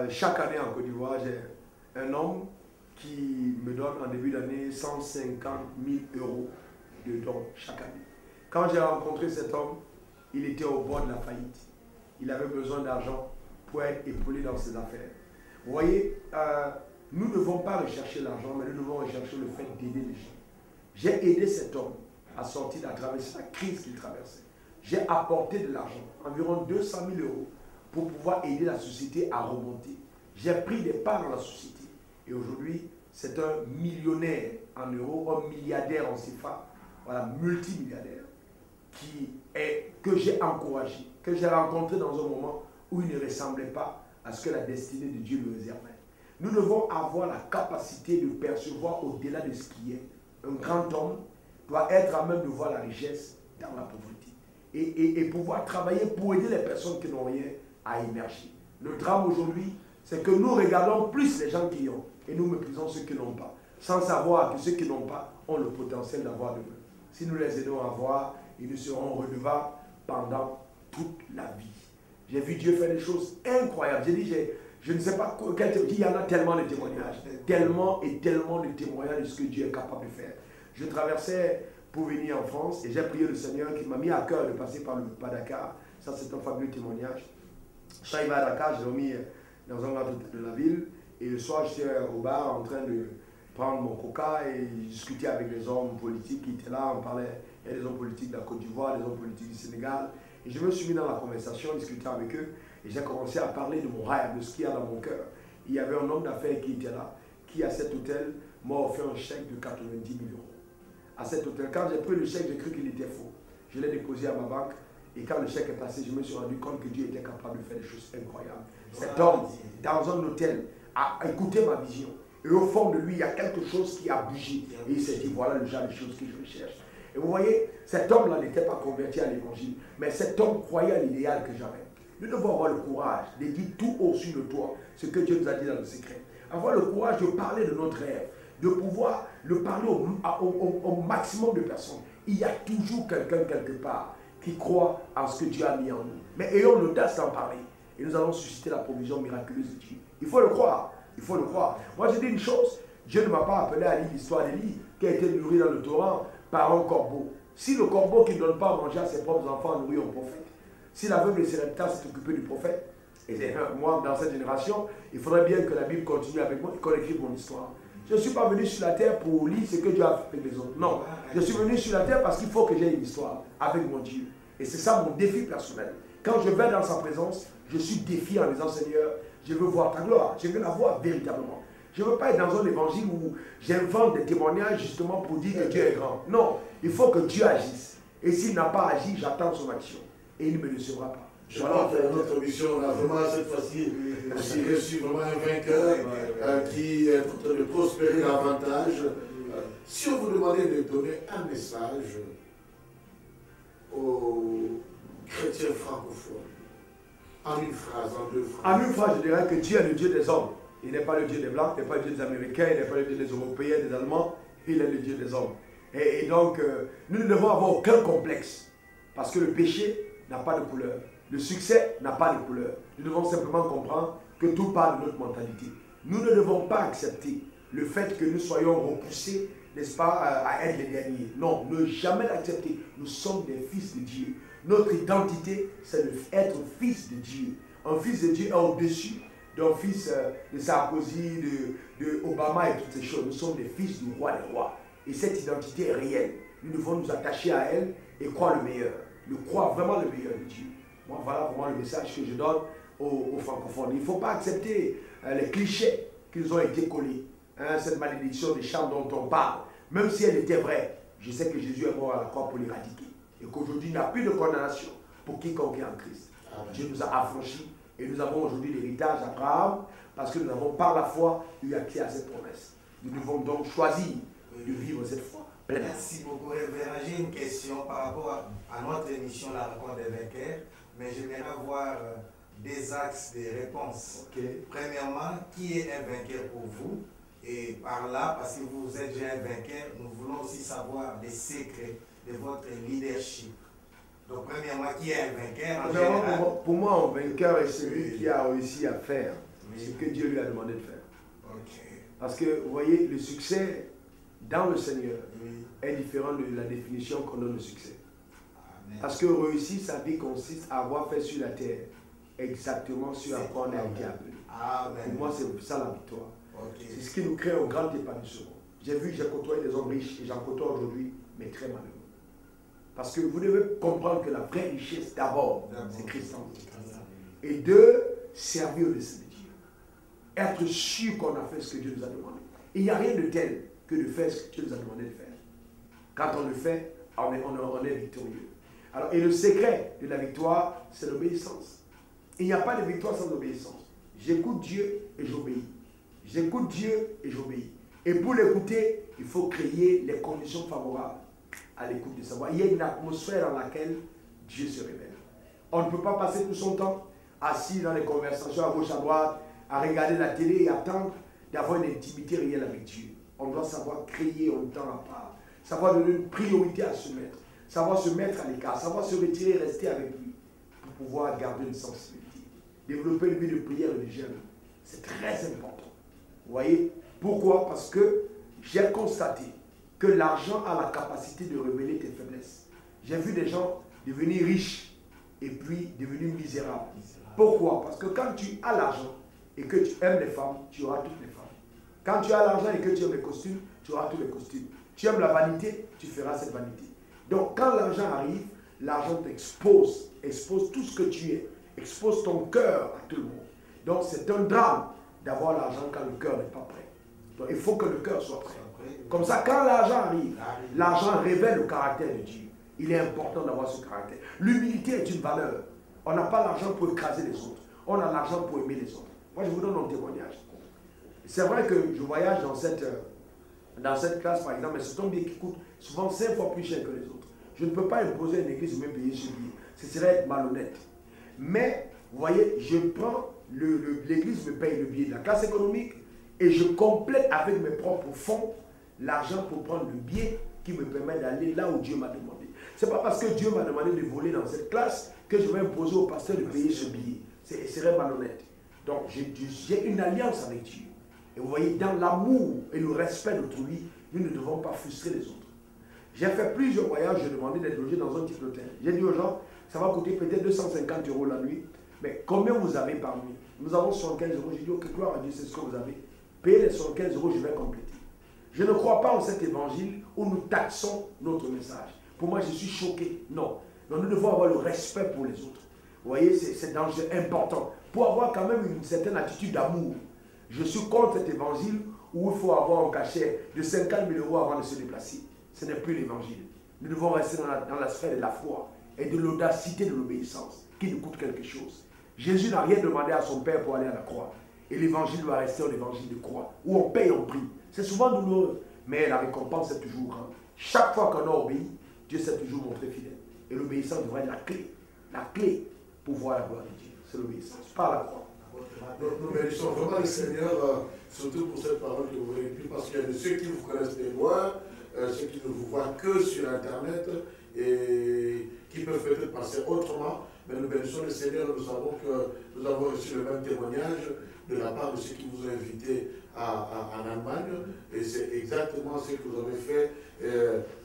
Chaque année en Côte d'Ivoire, j'ai un homme qui me donne en début d'année 150 000 € de dons chaque année. Quand j'ai rencontré cet homme, il était au bord de la faillite. Il avait besoin d'argent pour être épaulé dans ses affaires. Vous voyez, nous ne devons pas rechercher l'argent, mais nous devons rechercher le fait d'aider les gens. J'ai aidé cet homme à sortir, à traverser la crise qu'il traversait. J'ai apporté de l'argent, environ 200 000 € pour pouvoir aider la société à remonter. J'ai pris des parts dans la société. Et aujourd'hui, c'est un millionnaire en euros, un milliardaire en CFA, voilà, multimilliardaire, que j'ai encouragé, que j'ai rencontré dans un moment où il ne ressemblait pas à ce que la destinée de Dieu lui réservait. Nous devons avoir la capacité de percevoir au-delà de ce qui est. Un grand homme doit être à même de voir la richesse dans la pauvreté et pouvoir travailler pour aider les personnes qui n'ont rien à émerger. Le drame aujourd'hui, c'est que nous regardons plus les gens qui ont et nous méprisons ceux qui n'ont pas, sans savoir que ceux qui n'ont pas ont le potentiel d'avoir demain. Si nous les aidons à voir, ils nous seront redevables pendant toute la vie. J'ai vu Dieu faire des choses incroyables. J'ai dit, je ne sais pas quel témoignage, il y en a tellement de témoignages, tellement et tellement de témoignages de ce que Dieu est capable de faire. Je traversais pour venir en France et j'ai prié le Seigneur qui m'a mis à cœur de passer par le pas Dakar. Ça, c'est un fabuleux témoignage. Je suis arrivé à Dakar, j'ai remis dans un grand hôtel de la ville et le soir, j'étais au bar en train de prendre mon coca et discuter avec les hommes politiques qui étaient là. On parlait, il y a des hommes politiques de la Côte d'Ivoire, des hommes politiques du Sénégal. Et je me suis mis dans la conversation, discutant avec eux, et j'ai commencé à parler de mon rêve, de ce qu'il y a dans mon cœur. Il y avait un homme d'affaires qui était là, qui à cet hôtel m'a offert un chèque de 90 000 €. À cet hôtel, quand j'ai pris le chèque, j'ai cru qu'il était faux. Je l'ai déposé à ma banque, et quand le chèque est passé, je me suis rendu compte que Dieu était capable de faire des choses incroyables. Cet homme, dans un hôtel, a écouté ma vision. Et au fond de lui, il y a quelque chose qui a bougé. Et il s'est dit, voilà le genre de choses que je recherche. Et vous voyez, cet homme-là n'était pas converti à l'évangile, mais cet homme croyait à l'idéal que j'avais. Nous devons avoir le courage de dire tout au-dessus de toi ce que Dieu nous a dit dans le secret. Avoir le courage de parler de notre rêve, de pouvoir le parler au maximum de personnes. Il y a toujours quelqu'un quelque part qui croit en ce que Dieu a mis en nous. Mais ayons l'audace d'en parler. Et nous allons susciter la provision miraculeuse de Dieu. Il faut le croire. Il faut le croire. Moi, je dis une chose. Dieu ne m'a pas appelé à lire l'histoire d'Élie, qui a été nourri dans le torrent par un corbeau. Si le corbeau qui ne donne pas à manger à ses propres enfants nourrit un prophète, si l'aveugle de Sélepta s'est occupé du prophète, et moi, dans cette génération, il faudrait bien que la Bible continue avec moi et qu'on écrive mon histoire. Je ne suis pas venu sur la terre pour lire ce que Dieu a fait avec les autres. Non, je suis venu sur la terre parce qu'il faut que j'aie une histoire avec mon Dieu. Et c'est ça mon défi personnel. Quand je vais dans sa présence, je suis défié en disant, Seigneur, je veux voir ta gloire, je veux la voir véritablement. Je ne veux pas être dans un évangile où j'invente des témoignages justement pour dire que Dieu est grand. Non, il faut que Dieu agisse. Et s'il n'a pas agi, j'attends son action. Et il ne me décevra pas. Je crois que notre mission, on a vraiment cette fois-ci aussi reçu vraiment un vainqueur qui est en train de prospérer davantage. Si on vous demandait de donner un message aux chrétiens francophones, en une phrase, en deux phrases. En une phrase, je dirais que Dieu est le Dieu des hommes. Il n'est pas le Dieu des Blancs, il n'est pas le Dieu des Américains, il n'est pas le Dieu des Européens, des Allemands. Il est le Dieu des hommes. Et donc, nous ne devons avoir aucun complexe. Parce que le péché n'a pas de couleur. Le succès n'a pas de couleur. Nous devons simplement comprendre que tout part de notre mentalité. Nous ne devons pas accepter le fait que nous soyons repoussés, n'est-ce pas, à être les derniers. Non, ne jamais l'accepter. Nous sommes des fils de Dieu. Notre identité, c'est d'être fils de Dieu. Un fils de Dieu est au-dessus d'un fils de Sarkozy, de Obama et toutes ces choses. Nous sommes des fils du roi des rois. Et cette identité est réelle. Nous devons nous attacher à elle et croire le meilleur. Croire vraiment le meilleur de Dieu. Moi, voilà vraiment le message que je donne aux francophones. Il ne faut pas accepter les clichés qu'ils ont été collés. Cette malédiction des chants dont on parle. Même si elle était vraie, je sais que Jésus est mort à la croix pour l'éradiquer. Et qu'aujourd'hui, il n'y a plus de condamnation pour quiconque est en Christ. Amen. Dieu nous a affranchis et nous avons aujourd'hui l'héritage d'Abraham parce que nous avons par la foi eu accès à cette promesse. Nous devons donc choisir de vivre cette foi. Merci beaucoup, Révérend. J'ai une question par rapport à notre émission La Rencontre des Vainqueurs, mais j'aimerais avoir des axes de réponse. Okay. Premièrement, qui est un vainqueur pour vous? Et par là, parce que vous êtes déjà un vainqueur, nous voulons aussi savoir les secrets de votre leadership. Donc, premièrement, qui est un vainqueur en général? Pour moi, un vainqueur est celui qui a réussi à faire ce que Dieu lui a demandé de faire. Okay. Parce que, vous voyez, le succès dans le Seigneur est différent de la définition qu'on donne au succès. Amen. Parce que réussir sa vie consiste à avoir fait sur la terre exactement ce à quoi on a été appelé. Pour moi, c'est ça la victoire. Okay. C'est ce qui nous crée un grand épanouissement. J'ai côtoyé des hommes riches et j'en côtoie aujourd'hui, mais très malheureux. Parce que vous devez comprendre que la vraie richesse, d'abord, c'est Christ en vous. Et deux, servir au dessein de Dieu. Être sûr qu'on a fait ce que Dieu nous a demandé. Il n'y a rien de tel que de faire ce que Dieu nous a demandé de faire. Quand on le fait, on est victorieux. Alors, et le secret de la victoire, c'est l'obéissance. Il n'y a pas de victoire sans obéissance. J'écoute Dieu et j'obéis. J'écoute Dieu et j'obéis. Et pour l'écouter, il faut créer les conditions favorables à l'écoute de sa voix. Il y a une atmosphère dans laquelle Dieu se révèle. On ne peut pas passer tout son temps assis dans les conversations à gauche à droite, à regarder la télé et attendre d'avoir une intimité réelle avec Dieu. On doit savoir créer un temps à part, savoir donner une priorité à se mettre, savoir se mettre à l'écart, savoir se retirer et rester avec lui pour pouvoir garder une sensibilité. Développer une vie de prière et de jeûne, c'est très important. Vous voyez? Pourquoi? Parce que j'ai constaté que l'argent a la capacité de révéler tes faiblesses. J'ai vu des gens devenir riches et puis devenir misérables. Pourquoi? Parce que quand tu as l'argent et que tu aimes les femmes, tu auras toutes les femmes. Quand tu as l'argent et que tu aimes les costumes, tu auras tous les costumes. Tu aimes la vanité, tu feras cette vanité. Donc quand l'argent arrive, l'argent t'expose, expose tout ce que tu es, expose ton cœur à tout le monde. Donc c'est un drame d'avoir l'argent quand le cœur n'est pas prêt. Donc il faut que le cœur soit prêt. Comme ça, quand l'argent arrive, l'argent révèle le caractère de Dieu. Il est important d'avoir ce caractère. L'humilité est une valeur. On n'a pas l'argent pour écraser les autres. On a l'argent pour aimer les autres. Moi, je vous donne un témoignage. C'est vrai que je voyage dans cette classe, par exemple, mais c'est un billet qui coûte souvent 5 fois plus cher que les autres. Je ne peux pas imposer à une église de me payer ce billet. Ce serait être malhonnête. Mais, vous voyez, je prends, l'église me paye le billet de la classe économique et je complète avec mes propres fonds l'argent pour prendre le billet qui me permet d'aller là où Dieu m'a demandé. Ce n'est pas parce que Dieu m'a demandé de voler dans cette classe que je vais imposer au pasteur de payer ce billet. Ce serait malhonnête. Donc, j'ai une alliance avec Dieu. Et vous voyez, dans l'amour et le respect d'autrui, nous ne devons pas frustrer les autres. J'ai fait plusieurs voyages, j'ai demandé d'être logé dans un petit hôtel. J'ai dit aux gens, ça va coûter peut-être 250 € la nuit. Mais combien vous avez par nuit? Nous avons 75 €. J'ai dit, ok, gloire à Dieu, c'est ce que vous avez. Payez les 75 €, je vais compléter. Je ne crois pas en cet évangile où nous taxons notre message. Pour moi, je suis choqué. Non. Donc, nous devons avoir le respect pour les autres. Vous voyez, c'est dangereux, important. Pour avoir quand même une certaine attitude d'amour. Je suis contre cet évangile où il faut avoir un cachet de 50 000 € avant de se déplacer. Ce n'est plus l'évangile. Nous devons rester dans la sphère de la foi et de l'audacité de l'obéissance qui nous coûte quelque chose. Jésus n'a rien demandé à son Père pour aller à la croix. Et l'évangile doit rester un évangile de croix où on paye un prix. C'est souvent douloureux, mais la récompense est toujours grande. Chaque fois qu'on a obéi, Dieu s'est toujours montré fidèle. Et l'obéissance devrait être la clé. La clé pour voir la gloire de Dieu. C'est l'obéissance, pas la croix. Nous bénissons vraiment le Seigneur, surtout pour cette parole que vous avez dit, parce qu'il y a de ceux qui vous connaissent de loin, ceux qui ne vous voient que sur Internet et qui peuvent peut-être passer autrement. Mais nous bénissons le Seigneur, nous savons que nous avons reçu le même témoignage de la part de ceux qui vous ont invité en Allemagne. Et c'est exactement ce que vous avez fait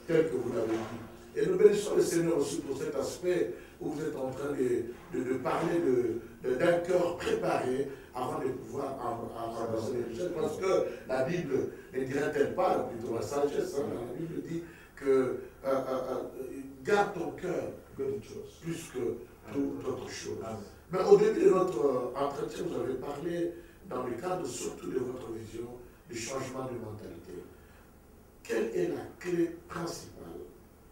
tel que vous l'avez dit. Et nous bénissons le Seigneur aussi pour cet aspect où vous êtes en train de parler d'un cœur préparé avant de pouvoir embrasser les richesses. Parce que la Bible ne dirait-elle pas, plutôt la sagesse, hein, la Bible dit que garde ton cœur plus que toute autre chose. Mais au début de notre entretien, vous avez parlé, dans le cadre surtout de votre vision, du changement de mentalité. Quelle est la clé principale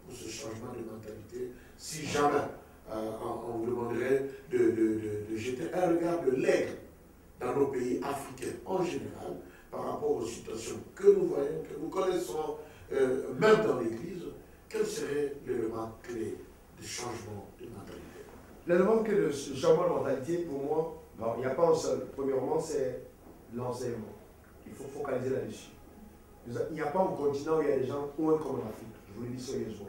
pour ce changement de mentalité, si jamais on vous demanderait de jeter un regard de l'aigle dans nos pays africains en général, par rapport aux situations que nous voyons, que nous connaissons, même dans l'Église, quel serait l'élément clé du changement de mentalité? L'élément clé de ce changement de mentalité, pour moi, il n'y a pas un seul. Premièrement, c'est l'enseignement. Il faut focaliser là-dessus. Il n'y a pas un continent où il y a des gens loin comme l'Afrique. Je vous le dis sérieusement.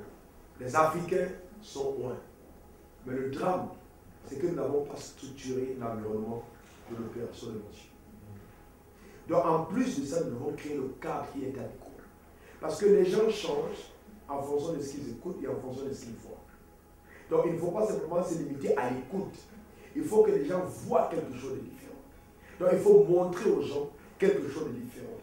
Les Africains sont loin. Mais le drame, c'est que nous n'avons pas structuré l'environnement de l'opération de Dieu. Donc en plus de ça, nous devons créer le cadre qui est adéquat. Parce que les gens changent en fonction de ce qu'ils écoutent et en fonction de ce qu'ils voient. Donc il ne faut pas simplement se limiter à l'écoute. Il faut que les gens voient quelque chose de différent. Donc il faut montrer aux gens quelque chose de différent.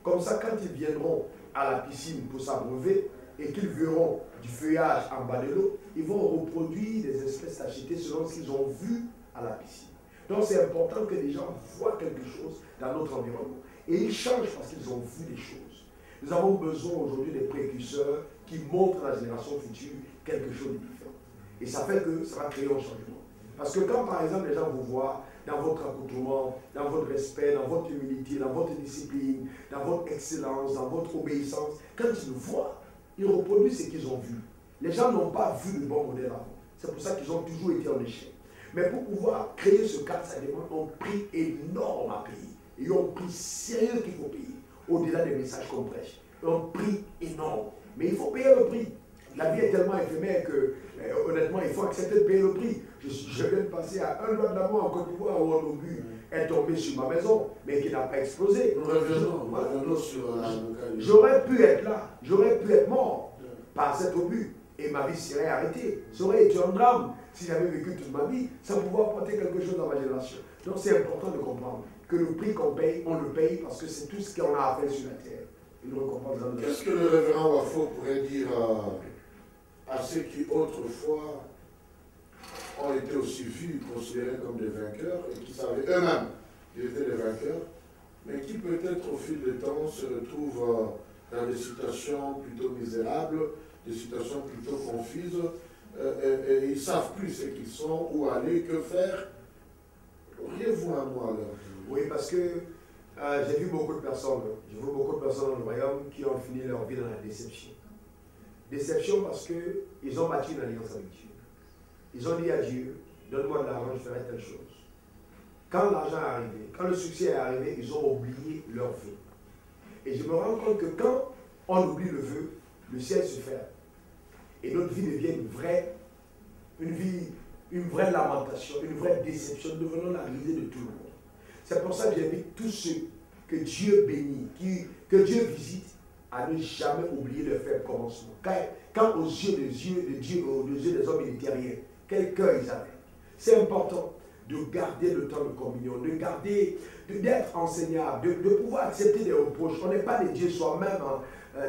Comme ça, quand ils viendront à la piscine pour s'abreuver, et qu'ils verront du feuillage en bas de l'eau, ils vont reproduire des espèces tachetées selon ce qu'ils ont vu à la piscine. Donc c'est important que les gens voient quelque chose dans notre environnement. Et ils changent parce qu'ils ont vu des choses. Nous avons besoin aujourd'hui des précurseurs qui montrent à la génération future quelque chose de différent. Et ça fait que ça va créer un changement. Parce que quand par exemple les gens vous voient dans votre accoutrement, dans votre respect, dans votre humilité, dans votre discipline, dans votre excellence, dans votre obéissance, quand ils nous voient, ils reproduisent ce qu'ils ont vu. Les gens n'ont pas vu le bon modèle avant. C'est pour ça qu'ils ont toujours été en échec. Mais pour pouvoir créer ce cadre, ça demande un prix énorme à payer. Et un prix sérieux qu'il faut payer, au-delà des messages qu'on prêche. Un prix énorme. Mais il faut payer le prix. La vie est tellement éphémère que, honnêtement, il faut accepter de payer le prix. Je viens de passer à un doigt de la mort en Côte d'Ivoire où un obus est tombé sur ma maison, mais qui n'a pas explosé. Nous revenons sur la localité. J'aurais pu être là, j'aurais pu être mort par cet obus. Et ma vie serait arrêtée. Ça aurait été un drame si j'avais vécu toute ma vie sans pouvoir apporter quelque chose dans ma génération. Donc c'est important de comprendre que le prix qu'on paye, on le paye parce que c'est tout ce qu'on a à faire sur la terre. Une récompense dans le Qu'est-ce que le révérend Wafo pourrait dire à ceux qui autrefois ont été aussi vus, considérés comme des vainqueurs et qui savaient eux-mêmes qu'ils étaient des vainqueurs, mais qui peut-être au fil du temps se retrouvent dans des situations plutôt misérables, des situations plutôt confuses, et ils ne savent plus ce qu'ils sont, où aller, que faire. Auriez-vous un mot à leur dire? Oui, parce que j'ai vu beaucoup de personnes, dans le royaume qui ont fini leur vie dans la déception. Déception parce qu'ils ont bâti une alliance avec Dieu. Ils ont dit à Dieu, donne-moi de l'argent, je ferai telle chose. Quand l'argent est arrivé, quand le succès est arrivé, ils ont oublié leur vœu. Et je me rends compte que quand on oublie le vœu, le ciel se ferme. Et notre vie devient une vraie lamentation, une vraie déception. Nous devenons la risée de tout le monde. C'est pour ça que j'invite tous ceux que Dieu bénit, que Dieu visite, à ne jamais oublier le faible commencement. Quand aux yeux de Dieu, aux yeux des hommes, il était rien, quel cœur ils avaient. C'est important de garder le temps de communion, d'être enseignable, de pouvoir accepter des reproches. On n'est pas des dieux soi-même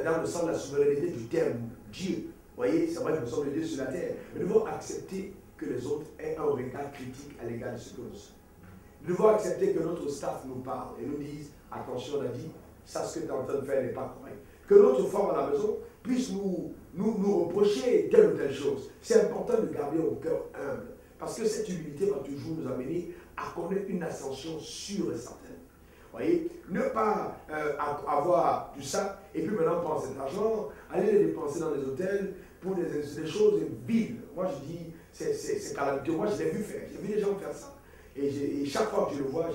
dans le sens de la souveraineté du terme Dieu. Vous voyez, c'est vrai que nous sommes des dieux sur la terre. Mais nous devons accepter que les autres aient un regard critique à l'égard de ce que nous sommes. Nous devons accepter que notre staff nous parle et nous dise, attention, on a dit, ça ce que tu es en train de faire n'est pas correct. Que notre femme à la maison puisse nous reprocher telle ou telle chose. C'est important de garder un cœur humble. Parce que cette humilité va toujours nous amener à connaître une ascension sûre et certaine. Vous voyez, ne pas avoir tout ça et puis maintenant prendre cet argent, aller le dépenser dans les hôtels pour des choses viles. Moi je dis, c'est calamiteux. Moi je l'ai vu faire. J'ai vu les gens faire ça. Et chaque fois que je le vois,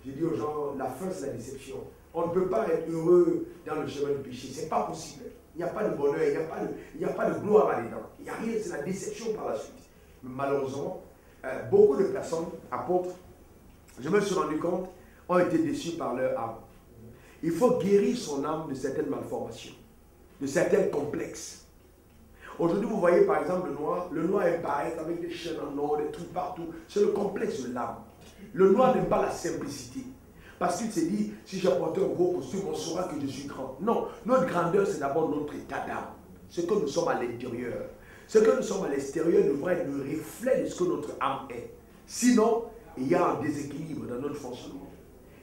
je dis aux gens, la fin c'est la déception. On ne peut pas être heureux dans le chemin du péché. Ce n'est pas possible. Il n'y a pas de bonheur, il n'y a pas de gloire là-dedans. Il n'y a rien, c'est la déception par la suite. Mais malheureusement, beaucoup de personnes, apôtres, je me suis rendu compte, ont été déçus par leur âme. Il faut guérir son âme de certaines malformations, de certains complexes. Aujourd'hui, vous voyez par exemple le noir apparaît avec des chaînes en or, des trucs partout. C'est le complexe de l'âme. Le noir n'aime pas la simplicité. Parce qu'il s'est dit, si j'apporte un gros costume, on saura que je suis grand. Non, notre grandeur, c'est d'abord notre état d'âme. Ce que nous sommes à l'intérieur. Ce que nous sommes à l'extérieur devrait être le reflet de ce que notre âme est. Sinon, il y a un déséquilibre dans notre fonctionnement.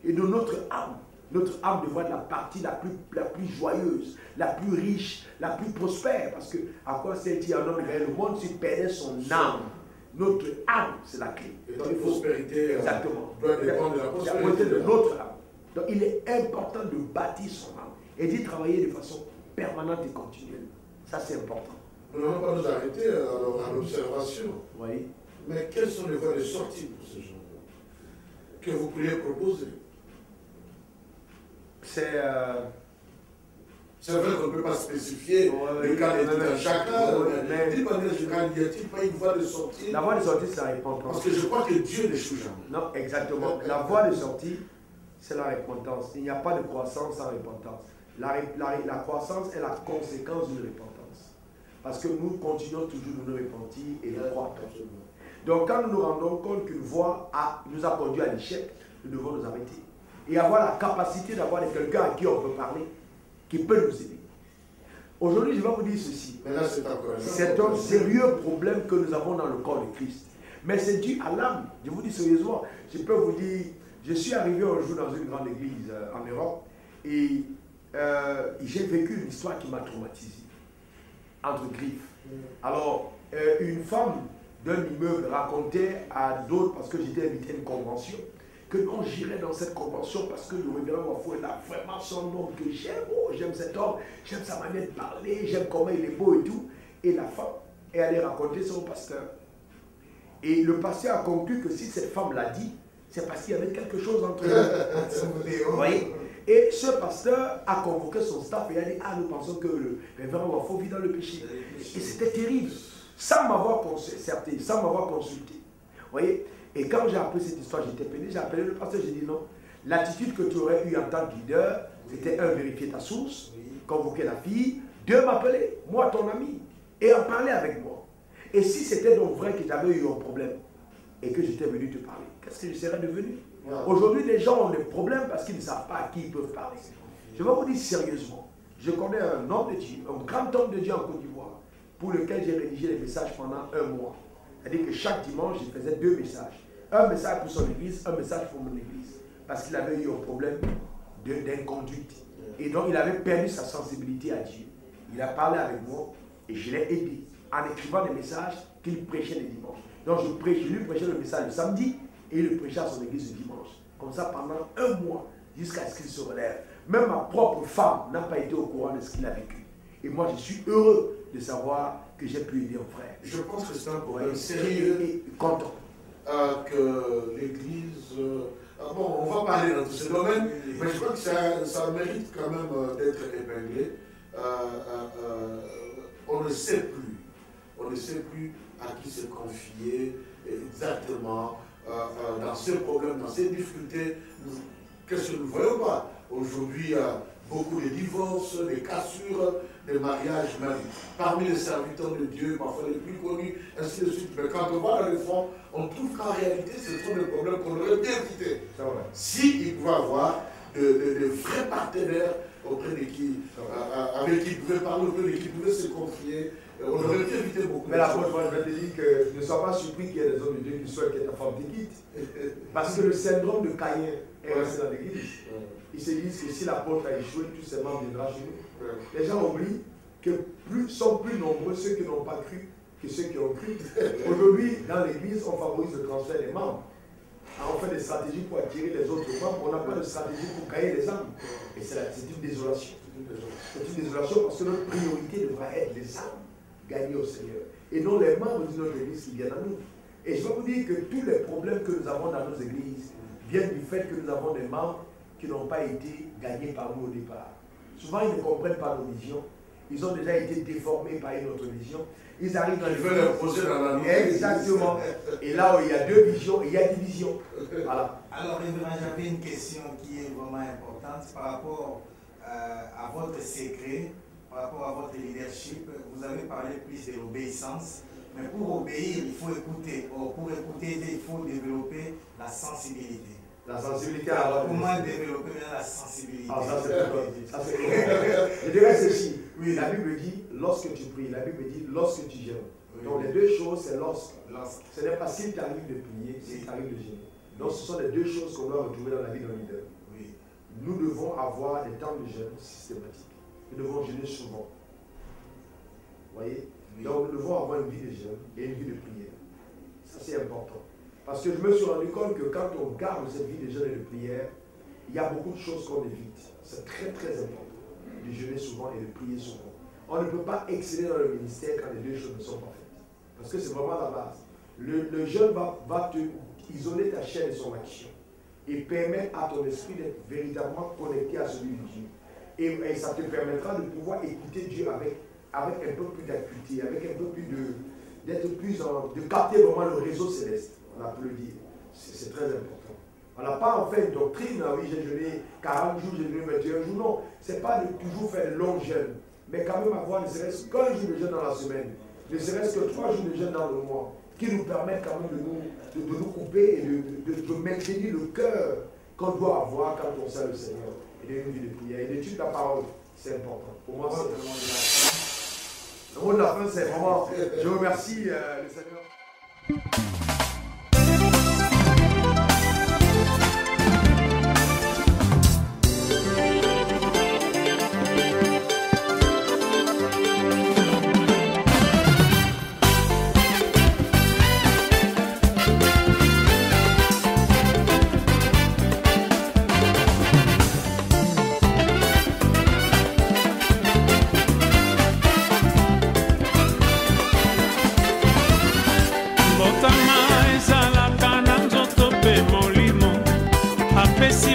Et de notre âme devrait être la partie la plus joyeuse, la plus riche, la plus prospère. Parce que, à quoi sert-il un homme le monde s'il perdait son âme? Notre âme, c'est la clé. Et donc, la prospérité exactement. doit dépendre de la prospérité de notre âme. Donc, il est important de bâtir son âme et d'y travailler de façon permanente et continuelle. Ça, c'est important. Nous n'allons pas nous arrêter à l'observation. Oui. Mais quelles sont les voies de sortie pour ces gens que vous pourriez proposer? C'est vrai qu'on ne peut pas spécifier le cas de chacun, mais d'une manière générale, n'y a-t-il pas une voie de sortie? La voie de sortie, c'est la repentance. Parce que je crois que Dieu n'échoue jamais. Non, exactement. La voie de sortie, c'est la repentance. Il n'y a pas de croissance sans repentance. La croissance est la conséquence d'une repentance. Parce que nous continuons toujours de nous repentir et de croire. Donc quand nous nous rendons compte qu'une voie nous a conduit à l'échec, nous devons nous arrêter. Et avoir la capacité d'avoir quelqu'un à qui on peut parler, qui peut nous aider. Aujourd'hui, je vais vous dire ceci. Mais là, c'est encore C'est un sérieux problème que nous avons dans le corps de Christ. Mais c'est dû à l'âme. Je vous dis sérieusement, je peux vous dire, je suis arrivé un jour dans une grande église en Europe et j'ai vécu une histoire qui m'a traumatisé, entre griffes. Alors, une femme d'un immeuble racontait à d'autres, parce que j'étais invité à une convention, que non, j'irais dans cette convention parce que le révérend Wafo est là, vraiment son homme que j'aime. Oh, j'aime cet homme, j'aime sa manière de parler, j'aime comment il est beau et tout. Et la femme est allée raconter ça au pasteur. Et le pasteur a conclu que si cette femme l'a dit, c'est parce qu'il y avait quelque chose entre eux. Vous voyez? Et ce pasteur a convoqué son staff et a dit, ah, nous pensons que le révérend Wafo vit dans le péché. Et c'était terrible, sans m'avoir concerté, sans m'avoir consulté. Vous voyez? Et quand j'ai appris cette histoire, j'étais peiné, j'ai appelé le pasteur, j'ai dit non. L'attitude que tu aurais eue en tant que leader, c'était un, vérifier ta source, convoquer la fille, deux, m'appeler, moi ton ami, et en parler avec moi. Et si c'était donc vrai que j'avais eu un problème et que j'étais venu te parler, qu'est-ce que je serais devenu? Aujourd'hui, les gens ont des problèmes parce qu'ils ne savent pas à qui ils peuvent parler. Je vais vous dire sérieusement, je connais un homme de Dieu, un grand homme de Dieu en Côte d'Ivoire, pour lequel j'ai rédigé les messages pendant un mois. C'est-à-dire que chaque dimanche, je faisais 2 messages. Un message pour son église, un message pour mon église. Parce qu'il avait eu un problème d'inconduite. Et donc, il avait perdu sa sensibilité à Dieu. Il a parlé avec moi et je l'ai aidé en écrivant des messages qu'il prêchait les dimanches. Donc, je lui prêchais le message le samedi et il le prêchait à son église le dimanche. Comme ça, pendant un mois, jusqu'à ce qu'il se relève. Même ma propre femme n'a pas été au courant de ce qu'il a vécu. Et moi, je suis heureux de savoir que j'ai pu aider un frère. Je pense que c'est un problème sérieux et content. Que l'Église... bon, on va parler dans tous ces domaines, mais je crois que ça mérite quand même d'être épinglé. On ne sait plus. On ne sait plus à qui se confier exactement dans ces problèmes, dans ces difficultés. Qu'est-ce que nous ne voyons pas? Aujourd'hui, il y a beaucoup de divorces, des cassures, des mariages même parmi les serviteurs de Dieu, parfois les plus connus, ainsi de suite. Mais quand on va dans le fond, on trouve qu'en réalité, ce sont des problèmes qu'on aurait bien évités. S'il pouvait avoir de vrais partenaires auprès de qui, avec qui il pouvait parler, auprès de qui il pouvait se confier, on aurait bien évité beaucoup. Mais l'apôtre, je vais te dire que ne sois pas surpris qu'il y ait des hommes de Dieu qui souhaitent que ta femme te quitte. Parce que le syndrome de Caïn est resté dans l'église. Ils se disent que si l'apôtre a échoué, tous ses membres viendront chez nous. Les gens oublient que sont plus nombreux ceux qui n'ont pas cru que ceux qui ont cru. Aujourd'hui, dans l'église, on favorise le transfert des membres. On fait des stratégies pour attirer les autres membres. On n'a pas de stratégie pour cailler les âmes. Et c'est une désolation. C'est une désolation parce que notre priorité devra être les âmes gagnées au Seigneur. Et non les membres de notre église qui viennent à nous. Et je vais vous dire que tous les problèmes que nous avons dans nos églises viennent du fait que nous avons des membres qui n'ont pas été gagnés par nous au départ. Souvent, ils ne comprennent pas nos visions. Ils ont déjà été déformés par une autre vision. Ils arrivent dans les veulent imposer dans la vie. Exactement. Et là où il y a 2 visions, il y a division. Voilà. Alors, j'avais une question qui est vraiment importante par rapport à votre secret, par rapport à votre leadership. Vous avez parlé plus de l'obéissance. Mais pour obéir, il faut écouter. Or, pour écouter, il faut développer la sensibilité. La sensibilité à la comment développer la sensibilité? Ah, ça c'est je dirais ceci. Oui. La Bible dit, lorsque tu pries, la Bible dit, lorsque tu jeûnes. Oui. Donc les 2 choses, c'est lorsque. Ce n'est pas s'il t'arrive de prier, s'il t'arrive de jeûner. Donc ce sont les 2 choses qu'on doit retrouver dans la vie d'un leader. Oui. Nous devons avoir des temps de jeûne systématiques. Nous devons jeûner souvent. Vous voyez? Oui. Donc nous devons avoir une vie de jeûne et une vie de prière. Ça c'est important. Parce que je me suis rendu compte que quand on garde cette vie de jeûne et de prière, il y a beaucoup de choses qu'on évite. C'est très très important de jeûner souvent et de prier souvent. On ne peut pas exceller dans le ministère quand les 2 choses ne sont pas faites. Parce que c'est vraiment la base. Le jeûne va te isoler ta chair de son action et permettre à ton esprit d'être véritablement connecté à celui de Dieu. Et ça te permettra de pouvoir écouter Dieu avec un peu plus d'acuité, avec un peu plus de capter vraiment le réseau céleste. On a pu le dire. C'est très important. On n'a pas en fait une doctrine, oui, j'ai jeûné 40 jours, j'ai jeûné 21 jours. Non, ce n'est pas de toujours faire de longs jeûnes, mais quand même avoir ne serait-ce qu'un jour de jeûne dans la semaine, ne serait-ce que 3 jours de jeûne dans le mois, qui nous permettent quand même de nous couper et de maintenir le cœur qu'on doit avoir quand on sert le Seigneur. Et de une vie de prière. Et d'étude de la parole, c'est important. Pour moi, c'est vraiment de la fin, c'est vraiment. Je remercie le Seigneur. Botama ezalaka na nzoto pe molimo apesi